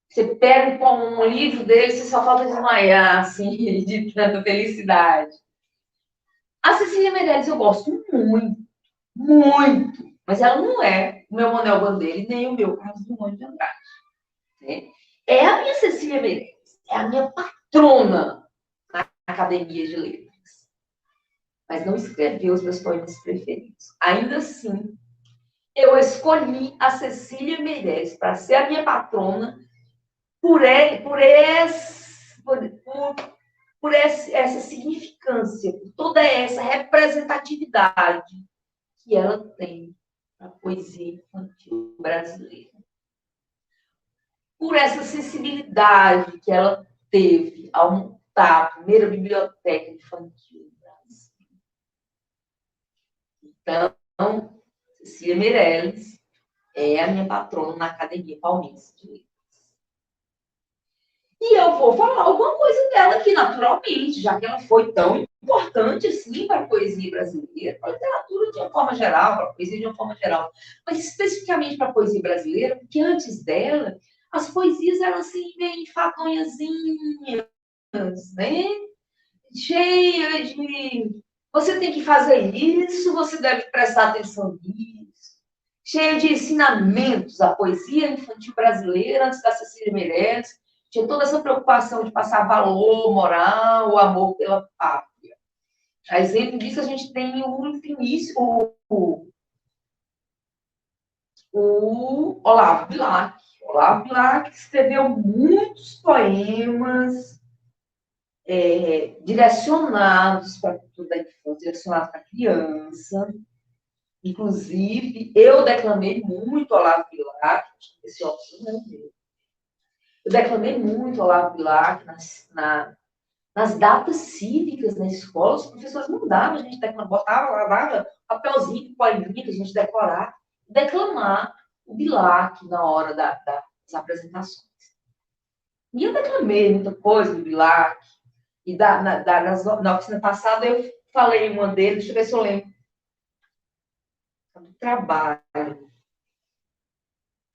A: Você pega um livro dele, você só falta desmaiar, assim, de tanta felicidade. A Cecília Meirelles eu gosto muito, muito, mas ela não é o meu Manuel Bandeira e nem o meu Carlos Drummond de Andrade. Né? É a minha Cecília Meirelles, é a minha patrona na Academia de Letras. Mas não escreveu os meus poemas preferidos. Ainda assim, eu escolhi a Cecília Meirelles para ser a minha patrona por essa significância, por toda essa representatividade que ela tem na poesia infantil brasileira. Por essa sensibilidade que ela teve ao montar a primeira biblioteca infantil do Brasil. Então, Cecília Meirelles é a minha patrona na Academia Palmense de Letras. E eu vou falar alguma coisa dela aqui, naturalmente, já que ela foi tão importante assim para a poesia brasileira, para a literatura de uma forma geral, para a poesia de uma forma geral, mas especificamente para a poesia brasileira, porque antes dela, as poesias eram assim, meio enfadonhazinhas, né? Cheia de você tem que fazer isso, você deve prestar atenção nisso. Cheia de ensinamentos, a poesia infantil brasileira, antes da Cecília Meirelles, tinha toda essa preocupação de passar valor, moral, o amor pela pátria. A exemplo disso, a gente tem o Olavo Bilac. Olavo Bilac escreveu muitos poemas direcionados para a cultura da infância, direcionados para a criança. Inclusive, eu declamei muito Olavo Bilac, esse óculos não é meu. Eu declamei muito Olavo Bilac nas datas cívicas na escola. Os professores não davam, a gente declamava, botava papelzinho, poeminha, a gente decorar, declamar o Bilac na hora das apresentações. E eu declamei muita coisa do Bilac. E na oficina passada eu falei uma deles, deixa eu ver se eu lembro. Do trabalho.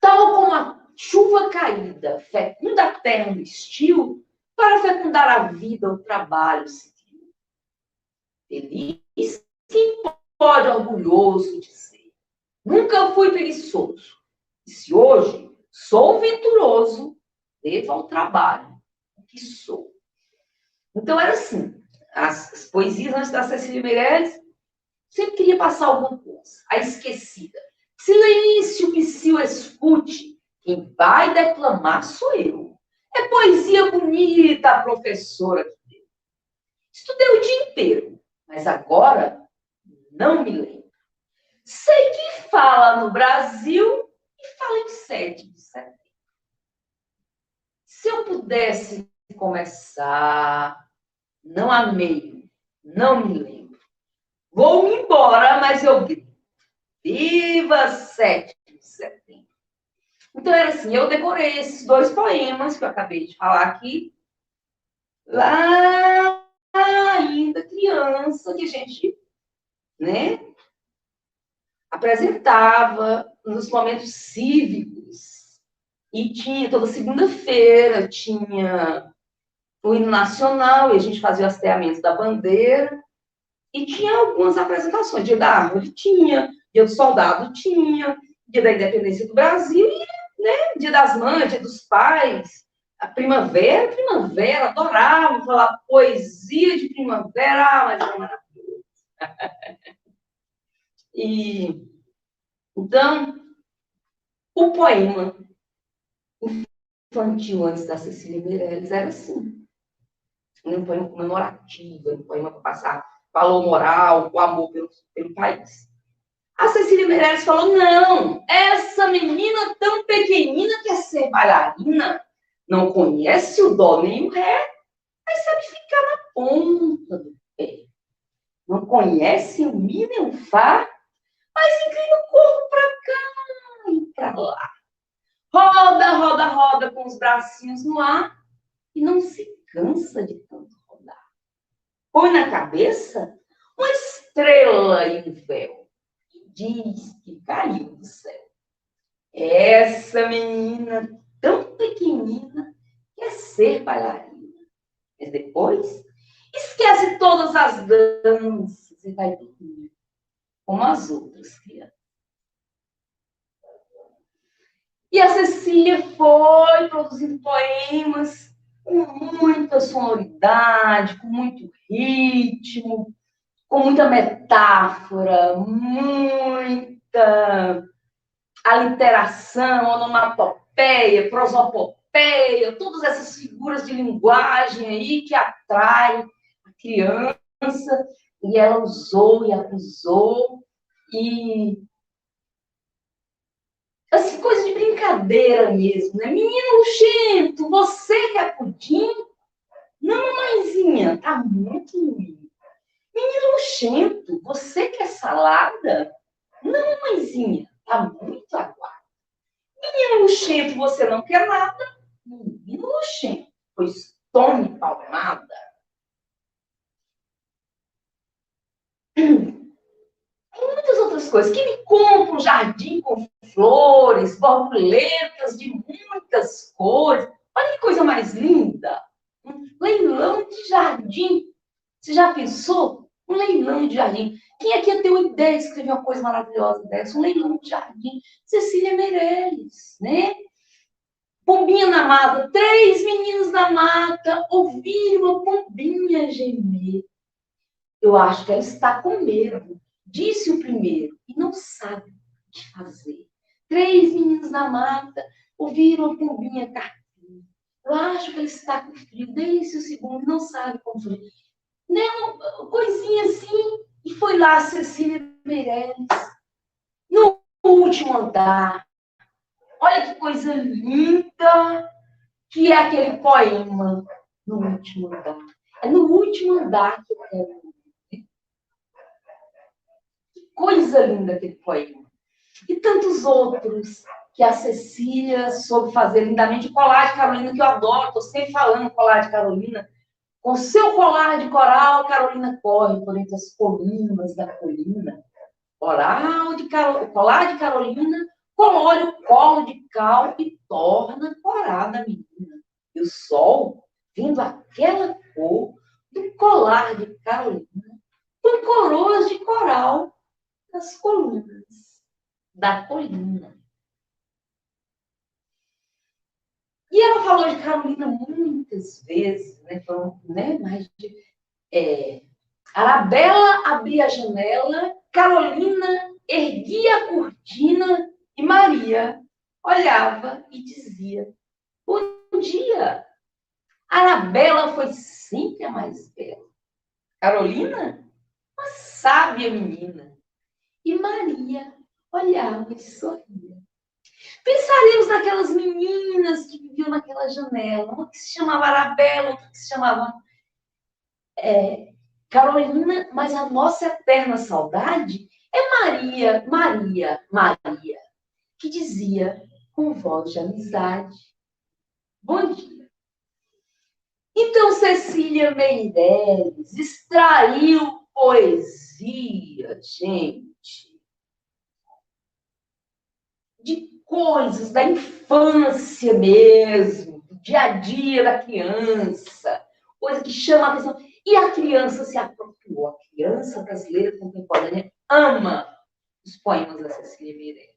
A: Tal como a chuva caída fecunda a terra no estio, para fecundar a vida, o trabalho se criou. Feliz quem pode orgulhoso dizer. Nunca fui preguiçoso. E se hoje sou venturoso, devo ao trabalho que sou. Então, era assim. As poesias antes da Cecília Meirelles sempre queria passar alguma coisa. A esquecida. Silêncio, psiu, escute. Quem vai declamar sou eu. É poesia bonita, a professora que deu. Estudei o dia inteiro, mas agora não me lembro. Sei que fala no Brasil e fala em 7 de setembro. Se eu pudesse começar, não amei, não me lembro. Vou-me embora, mas eu grito. Viva 7 de setembro. Então, era assim, eu decorei esses 2 poemas que eu acabei de falar aqui, lá ainda criança, que a gente, né, apresentava nos momentos cívicos. E tinha, toda segunda-feira, tinha o hino nacional, e a gente fazia o hasteamento da bandeira, e tinha algumas apresentações. Dia da Árvore tinha, Dia do Soldado tinha, Dia da Independência do Brasil, e, né, Dia das Mães, Dia dos Pais, a primavera, adorava falar poesia de primavera, mas era maravilhoso. E, então, o poema infantil antes da Cecília Meirelles era assim. Um poema comemorativo, um poema para passar valor moral, o amor pelo país. A Cecília Meirelles falou, não, essa menina tão pequenina quer ser bailarina, não conhece o dó nem o ré, mas sabe ficar na ponta do pé. Não conhece o mi nem o fá, mas inclina o corpo para cá e para lá. Roda, roda, roda com os bracinhos no ar e não se cansa de tanto rodar. Põe na cabeça uma estrela e um véu e diz que caiu do céu. Essa menina tão pequenina quer ser bailarina. Mas depois esquece todas as danças e vai dormir como as outras crianças. E a Cecília foi produzindo poemas com muita sonoridade, com muito ritmo, com muita metáfora, muita aliteração, onomatopeia, prosopopeia, todas essas figuras de linguagem aí que atraem a criança, e ela usou e abusou, e assim, coisa de brincadeira mesmo, né? Menino luxento, você quer pudim? Não, mãezinha, tá muito ruim. Menino luxento, você quer salada? Não, mãezinha, tá muito aguado. Menino luxento, você não quer nada? Menino luxento, pois tome palmada. Muitas outras coisas. Que me compra um jardim com flores, borboletas de muitas cores. Olha que coisa mais linda. Um leilão de jardim. Você já pensou? Um leilão de jardim. Quem aqui tem uma ideia de escrever uma coisa maravilhosa dessa? Um leilão de jardim. Cecília Meirelles, né? Pombinha na mata. 3 meninos na mata ouviram uma pombinha gemer. Eu acho que ela está com medo. Disse o primeiro, e não sabe o que fazer. 3 meninos na mata ouviram a pombinha carpir. Eu acho que ele está com frio. Disse o segundo, e não sabe como fazer. Né? Uma coisinha assim. E foi lá a Cecília Meirelles No último andar, olha que coisa linda que é aquele poema no último andar. É no último andar que eu quero ver. Que coisa linda aquele poema. E tantos outros que a Cecília soube fazer lindamente. O colar de Carolina, que eu adoro, estou sempre falando colar de Carolina. Com seu colar de coral, Carolina corre por entre as colunas da colina. Colar de Carolina colore o colo de cal e torna corada a menina. E o sol, vendo aquela cor do colar de Carolina, põe coroas de coral nas colunas da colina. E ela falou de Carolina muitas vezes, né? Então, né? Mais de, Arabella abria a janela, Carolina erguia a cortina e Maria olhava e dizia: bom dia. Arabella foi sempre a mais bela. Carolina, uma sábia menina. E Maria olhava e sorria. Pensaríamos naquelas meninas que viviam naquela janela, uma que se chamava Arabella, outra que se chamava Carolina, mas a nossa eterna saudade é Maria, Maria, Maria, que dizia com voz de amizade: bom dia. Então Cecília Meirelles extraiu poesia, gente, de coisas da infância mesmo, do dia a dia da criança, coisa que chama a atenção. E a criança se apropriou. A criança brasileira contemporânea ama os poemas da Cecília Meirelles.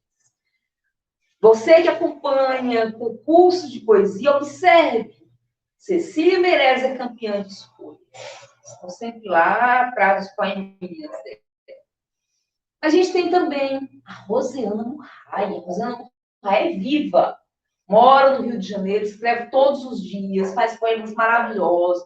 A: Você que acompanha concursos de poesia, observe. Cecília Meirelles é campeã de escolha. Estão sempre lá atrás dos poeminhas dela. A gente tem também a Rosiana Murray. A Rosiana Murray é viva. Mora no Rio de Janeiro, escreve todos os dias, faz poemas maravilhosos.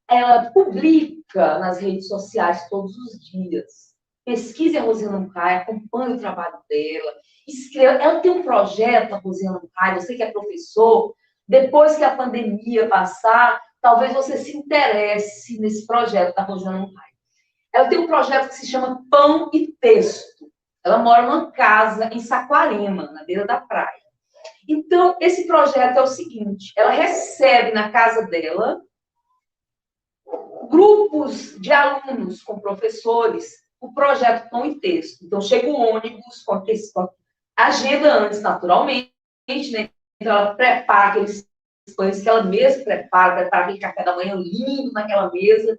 A: Ela publica nas redes sociais todos os dias. Pesquise a Rosiana Murray, acompanhe o trabalho dela. Escreva. Ela tem um projeto, a Rosiana Murray, você que é professor, depois que a pandemia passar, talvez você se interesse nesse projeto da Rosiana Murray. Ela tem um projeto que se chama Pão e Texto. Ela mora numa casa em Saquarema, na beira da praia. Então, esse projeto é o seguinte: ela recebe na casa dela grupos de alunos com professores o projeto Pão e Texto. Então, chega o ônibus com a agenda antes, naturalmente, né? Então, ela prepara aqueles pães que ela mesma prepara aquele café da manhã lindo naquela mesa.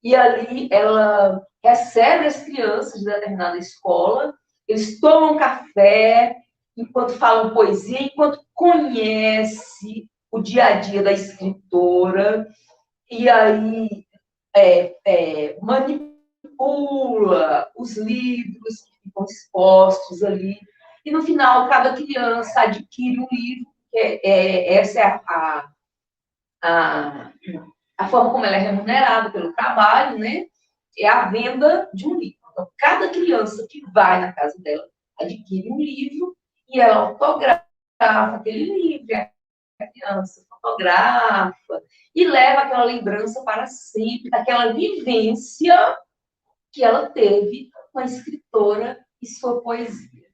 A: E ali ela recebe as crianças de determinada escola, eles tomam café, enquanto falam poesia, enquanto conhece o dia a dia da escritora, e aí manipula os livros que ficam expostos ali. E no final, cada criança adquire um livro, essa é a forma como ela é remunerada pelo trabalho, né? É a venda de um livro. Então, cada criança que vai na casa dela adquire um livro e ela autografa aquele livro, a criança fotografa e leva aquela lembrança para sempre daquela vivência que ela teve com a escritora e sua poesia.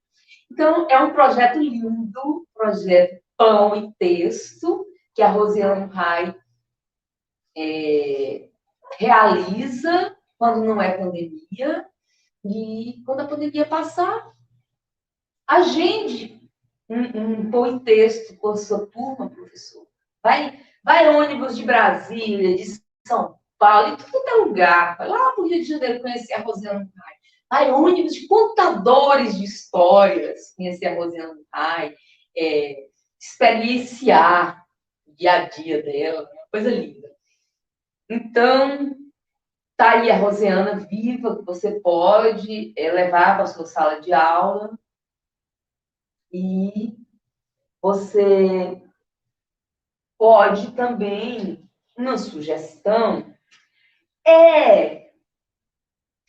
A: Então, é um projeto lindo, projeto Pão e Texto, que a Rosiana Murray realiza quando não é pandemia, e quando a pandemia passar, agende um Pão e Texto com a sua turma, professor. Vai ônibus de Brasília, de São Paulo, de tudo é lugar. Vai lá para o Rio de Janeiro conhecer a Rosiana Murray. Vai ônibus de contadores de histórias conhecer a Rosiana Murray, experienciar o dia a dia dela, uma coisa linda. Então, tá aí a Rosiana viva, que você pode levar para a sua sala de aula e você pode também, uma sugestão,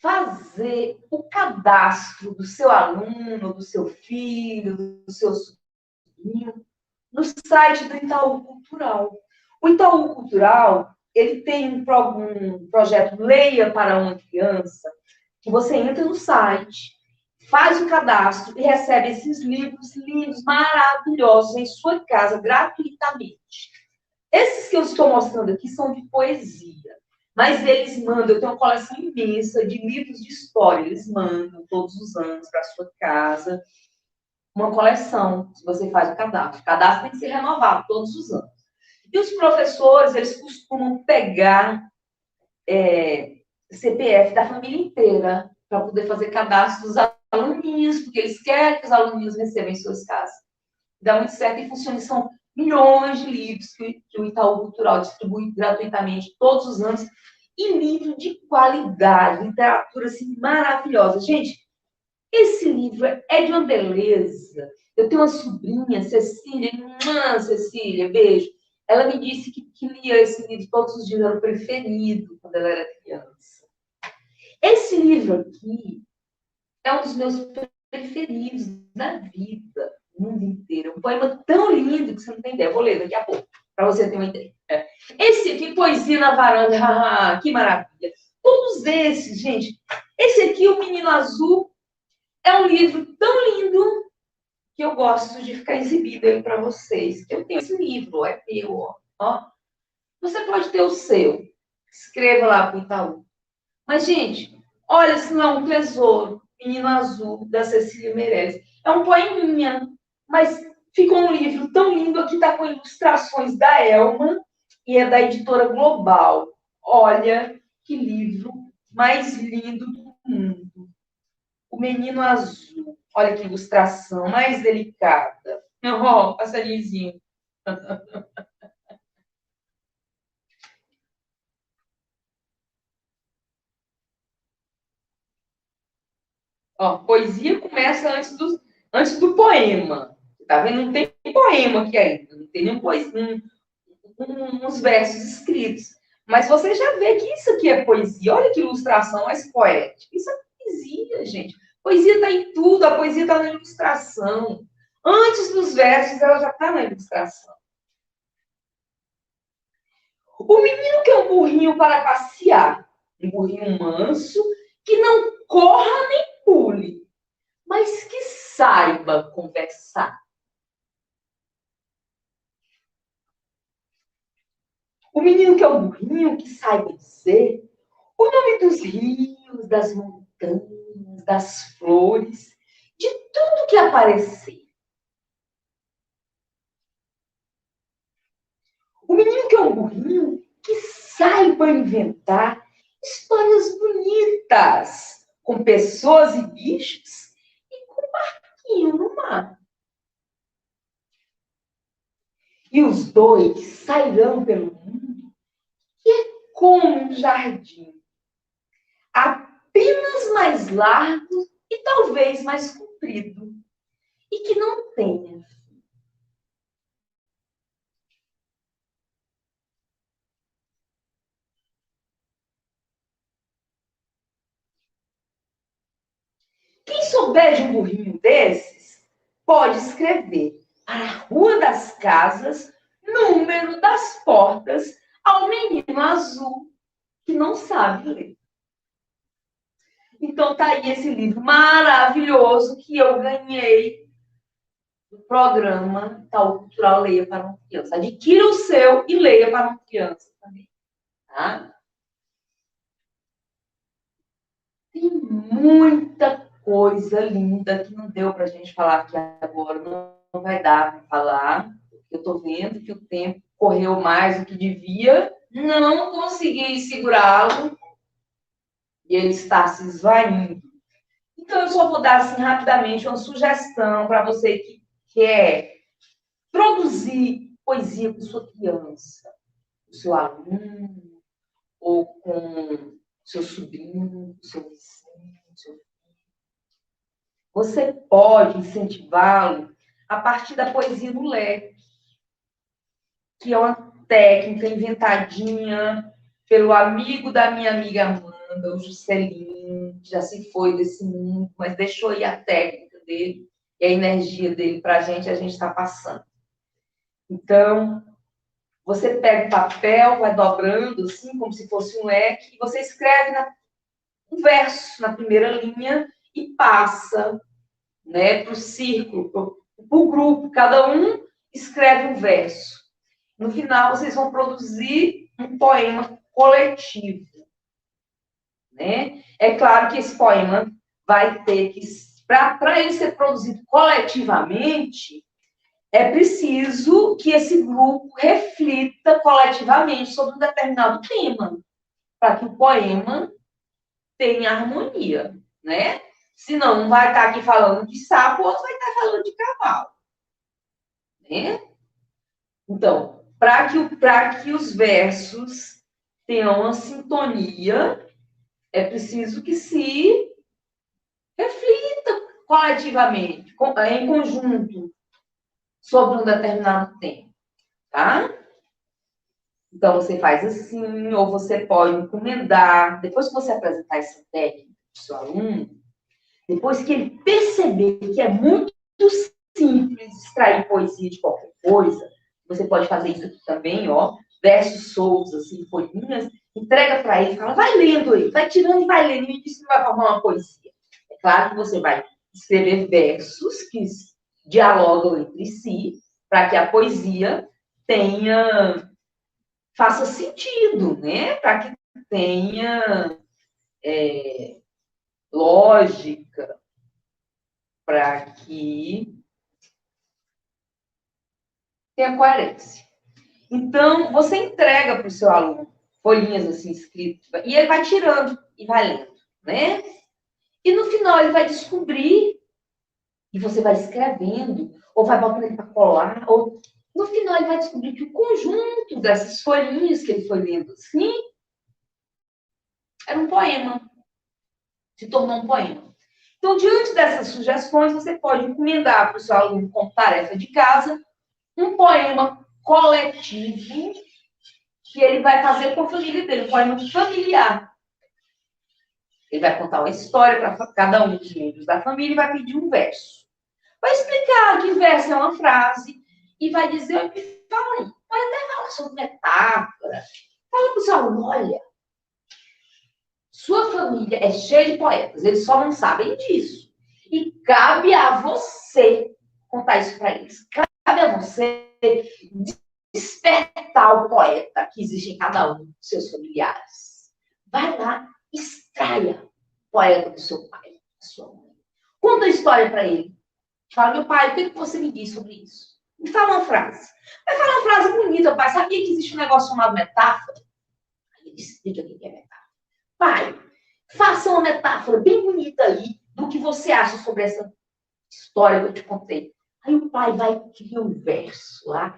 A: fazer fazer o cadastro do seu aluno, do seu filho, do seu sobrinho, no site do Itaú Cultural. O Itaú Cultural, ele tem um projeto Leia para uma Criança, que você entra no site, faz o cadastro e recebe esses livros lindos, maravilhosos, em sua casa, gratuitamente. Esses que eu estou mostrando aqui são de poesia, mas eles mandam, eu tenho uma coleção imensa de livros de história, eles mandam todos os anos para sua casa, uma coleção, se você faz o cadastro. O cadastro tem que ser renovado todos os anos. E os professores, eles costumam pegar CPF da família inteira para poder fazer cadastro dos aluninhos, porque eles querem que os aluninhos recebam em suas casas. Dá muito certo e funciona. São milhões de livros que o Itaú Cultural distribui gratuitamente todos os anos, e livro de qualidade, literatura assim, maravilhosa. Gente, esse livro é de uma beleza. Eu tenho uma sobrinha, Cecília, Cecília, beijo. Ela me disse que lia esse livro todos os dias, era o preferido quando ela era criança. Esse livro aqui é um dos meus preferidos da vida, no mundo inteiro. Um poema tão lindo que você não tem ideia. Eu vou ler daqui a pouco, para você ter uma ideia. Esse aqui, Poesia na Varanda, que maravilha. Todos esses, gente. Esse aqui, O Menino Azul, é um livro tão lindo que eu gosto de ficar exibindo ele para vocês. Eu tenho esse livro, é meu, ó. Você pode ter o seu. Escreva lá para o Itaú. Mas, gente, olha, se não é um tesouro, Menino Azul, da Cecília Meirelles. É um poeminha, mas ficou um livro tão lindo. Aqui está com ilustrações da Elma e é da editora Global. Olha que livro mais lindo do mundo. O Menino Azul. Olha que ilustração mais delicada. Ó, passarinhozinho. Ó, poesia começa antes do poema. Tá vendo? Não tem poema aqui ainda. Não tem nenhum uns versos escritos. Mas você já vê que isso aqui é poesia. Olha que ilustração mais poética. Isso é poesia, gente. Poesia está em tudo. A poesia está na ilustração. Antes dos versos, ela já está na ilustração. O menino quer um burrinho para passear. Um burrinho manso, que não corra nem pule, mas que saiba conversar. O menino quer um burrinho que saiba dizer o nome dos rios, das montanhas, das flores, de tudo que aparecer. O menino quer um burrinho que saiba inventar histórias bonitas, com pessoas e bichos e com um barquinho no mar. E os dois sairão pelo mundo, que é como um jardim, apenas mais largo e talvez mais comprido, e que não tenha. Quem souber de um burrinho desses, pode escrever para a Rua das Casas, número das portas, ao menino azul que não sabe ler. Então tá aí esse livro maravilhoso que eu ganhei do programa Itaú Cultural Leia para uma Criança. Adquira o seu e leia para uma criança também. Tá? Tem muita coisa linda que não deu para a gente falar aqui agora. Não vai dar para falar. Eu estou vendo que o tempo correu mais do que devia. Não consegui segurá-lo. E ele está se esvaindo. Então, eu só vou dar assim, rapidamente uma sugestão para você que quer produzir poesia com sua criança, com seu aluno, ou com seu sobrinho, seu vizinho, seu filho. Você pode incentivá-lo a partir da poesia no leque, que é uma técnica inventadinha pelo amigo da minha amiga Amanda, o Juscelino. já se foi desse mundo, mas deixou aí a técnica dele e a energia dele para a gente está passando. Então, você pega o papel, vai dobrando, assim, como se fosse um leque, e você escreve um verso na primeira linha e passa, né, para o círculo, para o grupo. Cada um escreve um verso. No final, vocês vão produzir um poema coletivo. Né? É claro que esse poema vai ter que, para ele ser produzido coletivamente, é preciso que esse grupo reflita coletivamente sobre um determinado tema, para que o poema tenha harmonia, né? Senão, um vai estar aqui falando de sapo, o outro vai estar falando de cavalo, né? Então, para que os versos tenham uma sintonia, é preciso que se reflita coletivamente, em conjunto, sobre um determinado tema, tá? Então, você faz assim, ou você pode encomendar. Depois que você apresentar essa técnica para o seu aluno, depois que ele perceber que é muito simples extrair poesia de qualquer coisa, você pode fazer isso aqui também, ó, versos soltos, assim, folhinhas, entrega para ele, fala, vai lendo aí, vai tirando e vai lendo, e isso vai formar uma poesia. É claro que você vai escrever versos que dialogam entre si, para que a poesia faça sentido, né? Para que tenha lógica, para que tenha coerência. Então, você entrega para o seu aluno folhinhas assim escritas, e ele vai tirando e vai lendo, né? E no final ele vai descobrir, e você vai escrevendo, ou vai botando ele para colar, ou no final ele vai descobrir que o conjunto dessas folhinhas que ele foi lendo assim era um poema. Se tornou um poema. Então, diante dessas sugestões, você pode encomendar para o seu aluno, como tarefa de casa, um poema coletivo que ele vai fazer com a família dele, um poema familiar. Ele vai contar uma história para cada um dos membros da família e vai pedir um verso. Vai explicar que verso é uma frase e vai dizer, fala, vai até falar sobre metáfora. Fala para o seu aluno, olha, sua família é cheia de poetas, eles só não sabem disso. E cabe a você contar isso para eles. Cabe a você despertar o poeta que existe em cada um dos seus familiares. Vai lá, extraia o poeta do seu pai, da sua mãe. Conta a história para ele. Fala, meu pai, o que você me diz sobre isso? Me fala uma frase. Vai falar uma frase bonita, pai. Sabia que existe um negócio chamado metáfora? Aí ele explica o que é metáfora. Pai, faça uma metáfora bem bonita aí do que você acha sobre essa história que eu te contei. Aí o pai vai criar um verso lá,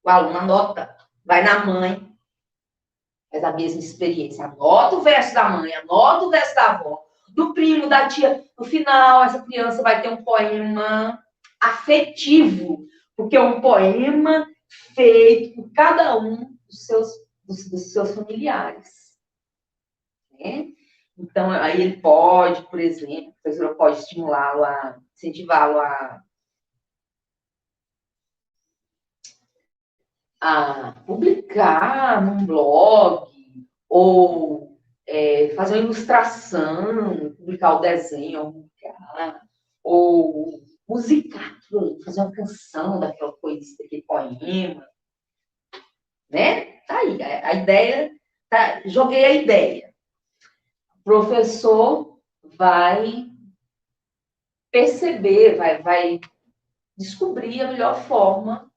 A: o aluno anota, vai na mãe, faz a mesma experiência, anota o verso da mãe, anota o verso da avó, do primo, da tia. No final, essa criança vai ter um poema afetivo, porque é um poema feito por cada um dos seus familiares. Né? Então, aí ele pode, por exemplo, a professora pode estimulá-lo, incentivá-lo a publicar num blog, ou fazer uma ilustração, publicar o desenho, algum lugar, ou musicar, fazer uma canção daquela coisa, daquele poema. Né? Tá aí, a ideia, joguei a ideia. O professor vai perceber, vai descobrir a melhor forma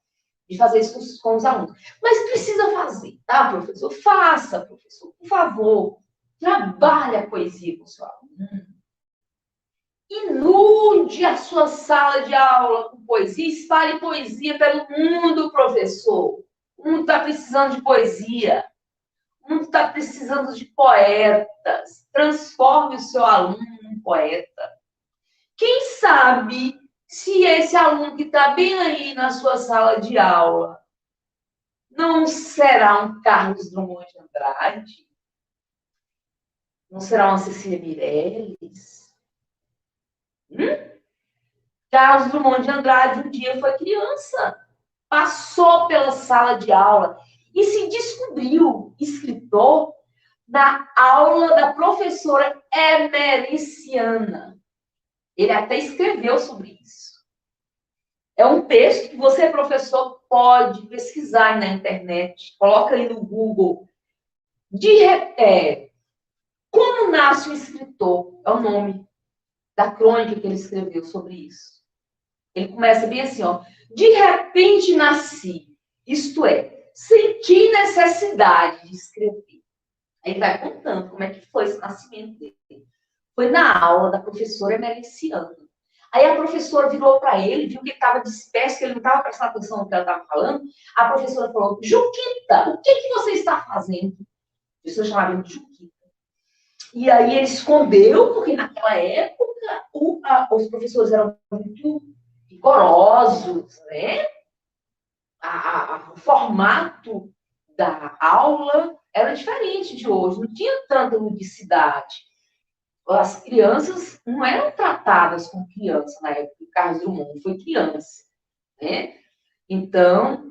A: de fazer isso com os alunos. Mas precisa fazer, tá, professor? Faça, professor, por favor. Trabalhe a poesia com o seu aluno. Inunde a sua sala de aula com poesia. Espalhe poesia pelo mundo, professor. O mundo está precisando de poesia. O mundo está precisando de poetas. Transforme o seu aluno num poeta. Quem sabe se esse aluno que está bem aí na sua sala de aula não será um Carlos Drummond de Andrade? Não será uma Cecília Meirelles? Carlos Drummond de Andrade um dia foi criança, passou pela sala de aula e se descobriu escritor na aula da professora Emericiana. Ele até escreveu sobre isso. É um texto que você, professor, pode pesquisar na internet. Coloca aí no Google. Como nasce um escritor? É o nome da crônica que ele escreveu sobre isso. Ele começa bem assim, ó. De repente nasci. Isto é, senti necessidade de escrever. Aí ele vai contando como é que foi esse nascimento dele. Foi na aula da professora Emericiana. Aí a professora virou para ele, viu que ele estava disperso, que ele não estava prestando atenção no que ela estava falando. A professora falou, Juquita, o que você está fazendo? A professora chamava ele de Juquita. E aí ele escondeu, porque naquela época os professores eram muito rigorosos, né? O formato da aula era diferente de hoje, não tinha tanta ludicidade. As crianças não eram tratadas como criança na época que o Carlos Drummond foi criança, né? Então,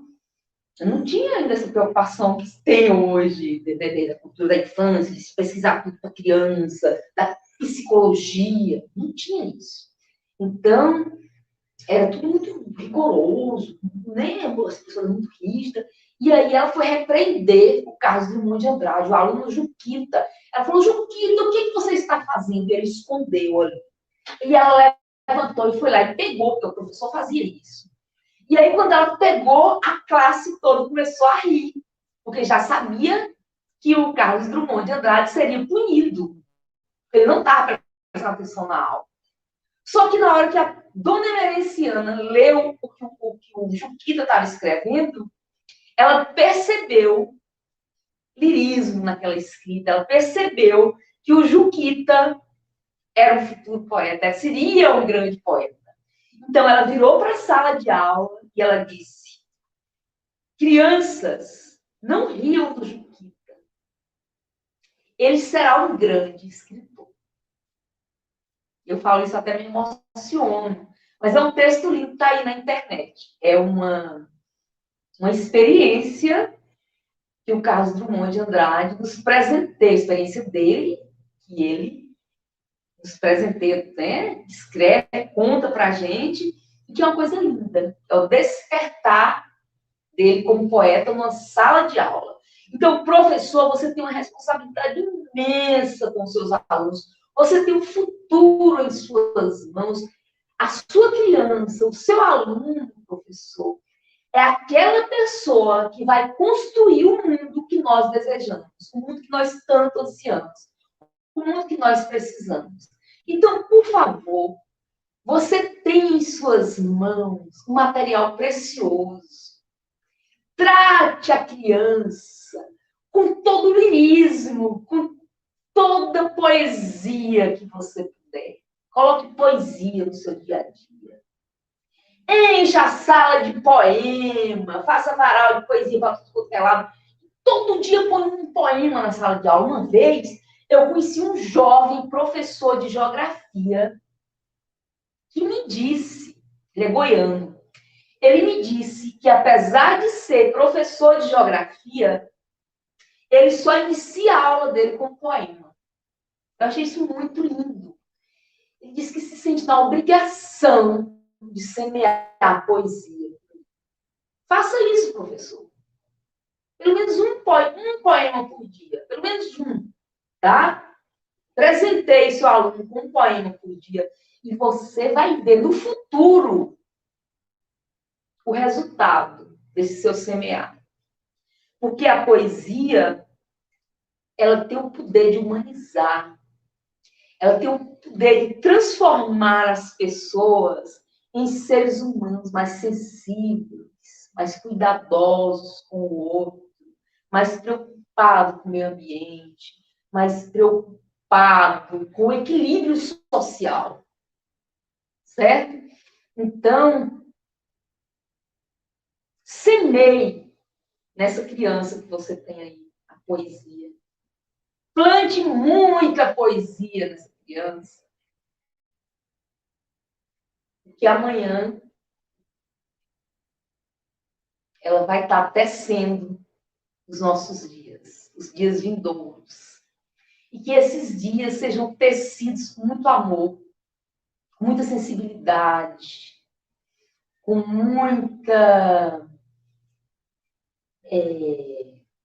A: não tinha ainda essa preocupação que tem hoje da cultura da infância, de se pesquisar tudo para criança, da psicologia, não tinha isso. Então, era tudo muito rigoroso, né? As pessoas muito rígidas. E aí ela foi repreender o Carlos Drummond de Andrade, o aluno Juquita. Ela falou, Juquita, o que você está fazendo? E ele escondeu ali. E ela levantou e foi lá e pegou, porque o professor fazia isso. E aí, quando ela pegou, a classe toda começou a rir, porque já sabia que o Carlos Drummond de Andrade seria punido. Ele não estava prestando atenção na aula. Só que na hora que a dona Emericiana leu o que o Juquita estava escrevendo, ela percebeu lirismo naquela escrita, ela percebeu que o Juquita era um futuro poeta, seria um grande poeta. Então ela virou para a sala de aula e ela disse, crianças, não riam do Juquita. Ele será um grande escritor. Eu falo isso até me emociono. Mas é um texto lindo, está aí na internet. É uma experiência que o Carlos Drummond de Andrade nos presenteia, a experiência dele, que ele nos presenteia, né? Escreve, conta para a gente, e que é uma coisa linda. É o despertar dele como poeta numa sala de aula. Então, professor, você tem uma responsabilidade imensa com seus alunos. Você tem um futuro em suas mãos. A sua criança, o seu aluno, professor, é aquela pessoa que vai construir o mundo que nós desejamos, o mundo que nós tanto ansiamos, o mundo que nós precisamos. Então, por favor, você tem em suas mãos um material precioso. Trate a criança com todo o lirismo, com toda a poesia que você puder. Coloque poesia no seu dia a dia. Encha a sala de poema, faça varal de poesia para tudo quanto é lado. Todo dia põe um poema na sala de aula. Uma vez, eu conheci um jovem professor de geografia que me disse, ele é goiano, ele me disse que, apesar de ser professor de geografia, ele só inicia a aula dele com um poema. Eu achei isso muito lindo. Ele disse que se sente na obrigação de semear a poesia. Faça isso, professor. Pelo menos um poema por dia. Pelo menos um, tá? Presenteie seu aluno com um poema por dia. E você vai ver no futuro o resultado desse seu semear. Porque a poesia, ela tem o poder de humanizar. Ela tem o poder de transformar as pessoas em seres humanos mais sensíveis, mais cuidadosos com o outro, mais preocupados com o meio ambiente, mais preocupado com o equilíbrio social. Certo? Então, semeie nessa criança que você tem aí a poesia. Plante muita poesia nessa criança, porque amanhã ela vai estar tecendo os nossos dias, os dias vindouros. E que esses dias sejam tecidos com muito amor, com muita sensibilidade, com muita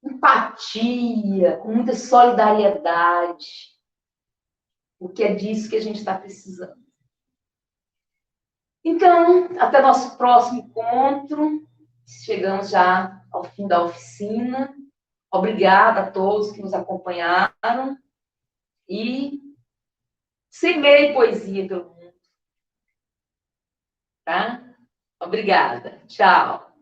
A: empatia, com muita solidariedade, porque é disso que a gente está precisando. Então, até nosso próximo encontro. Chegamos já ao fim da oficina. Obrigada a todos que nos acompanharam. E semeie poesia pelo mundo. Tá? Obrigada. Tchau.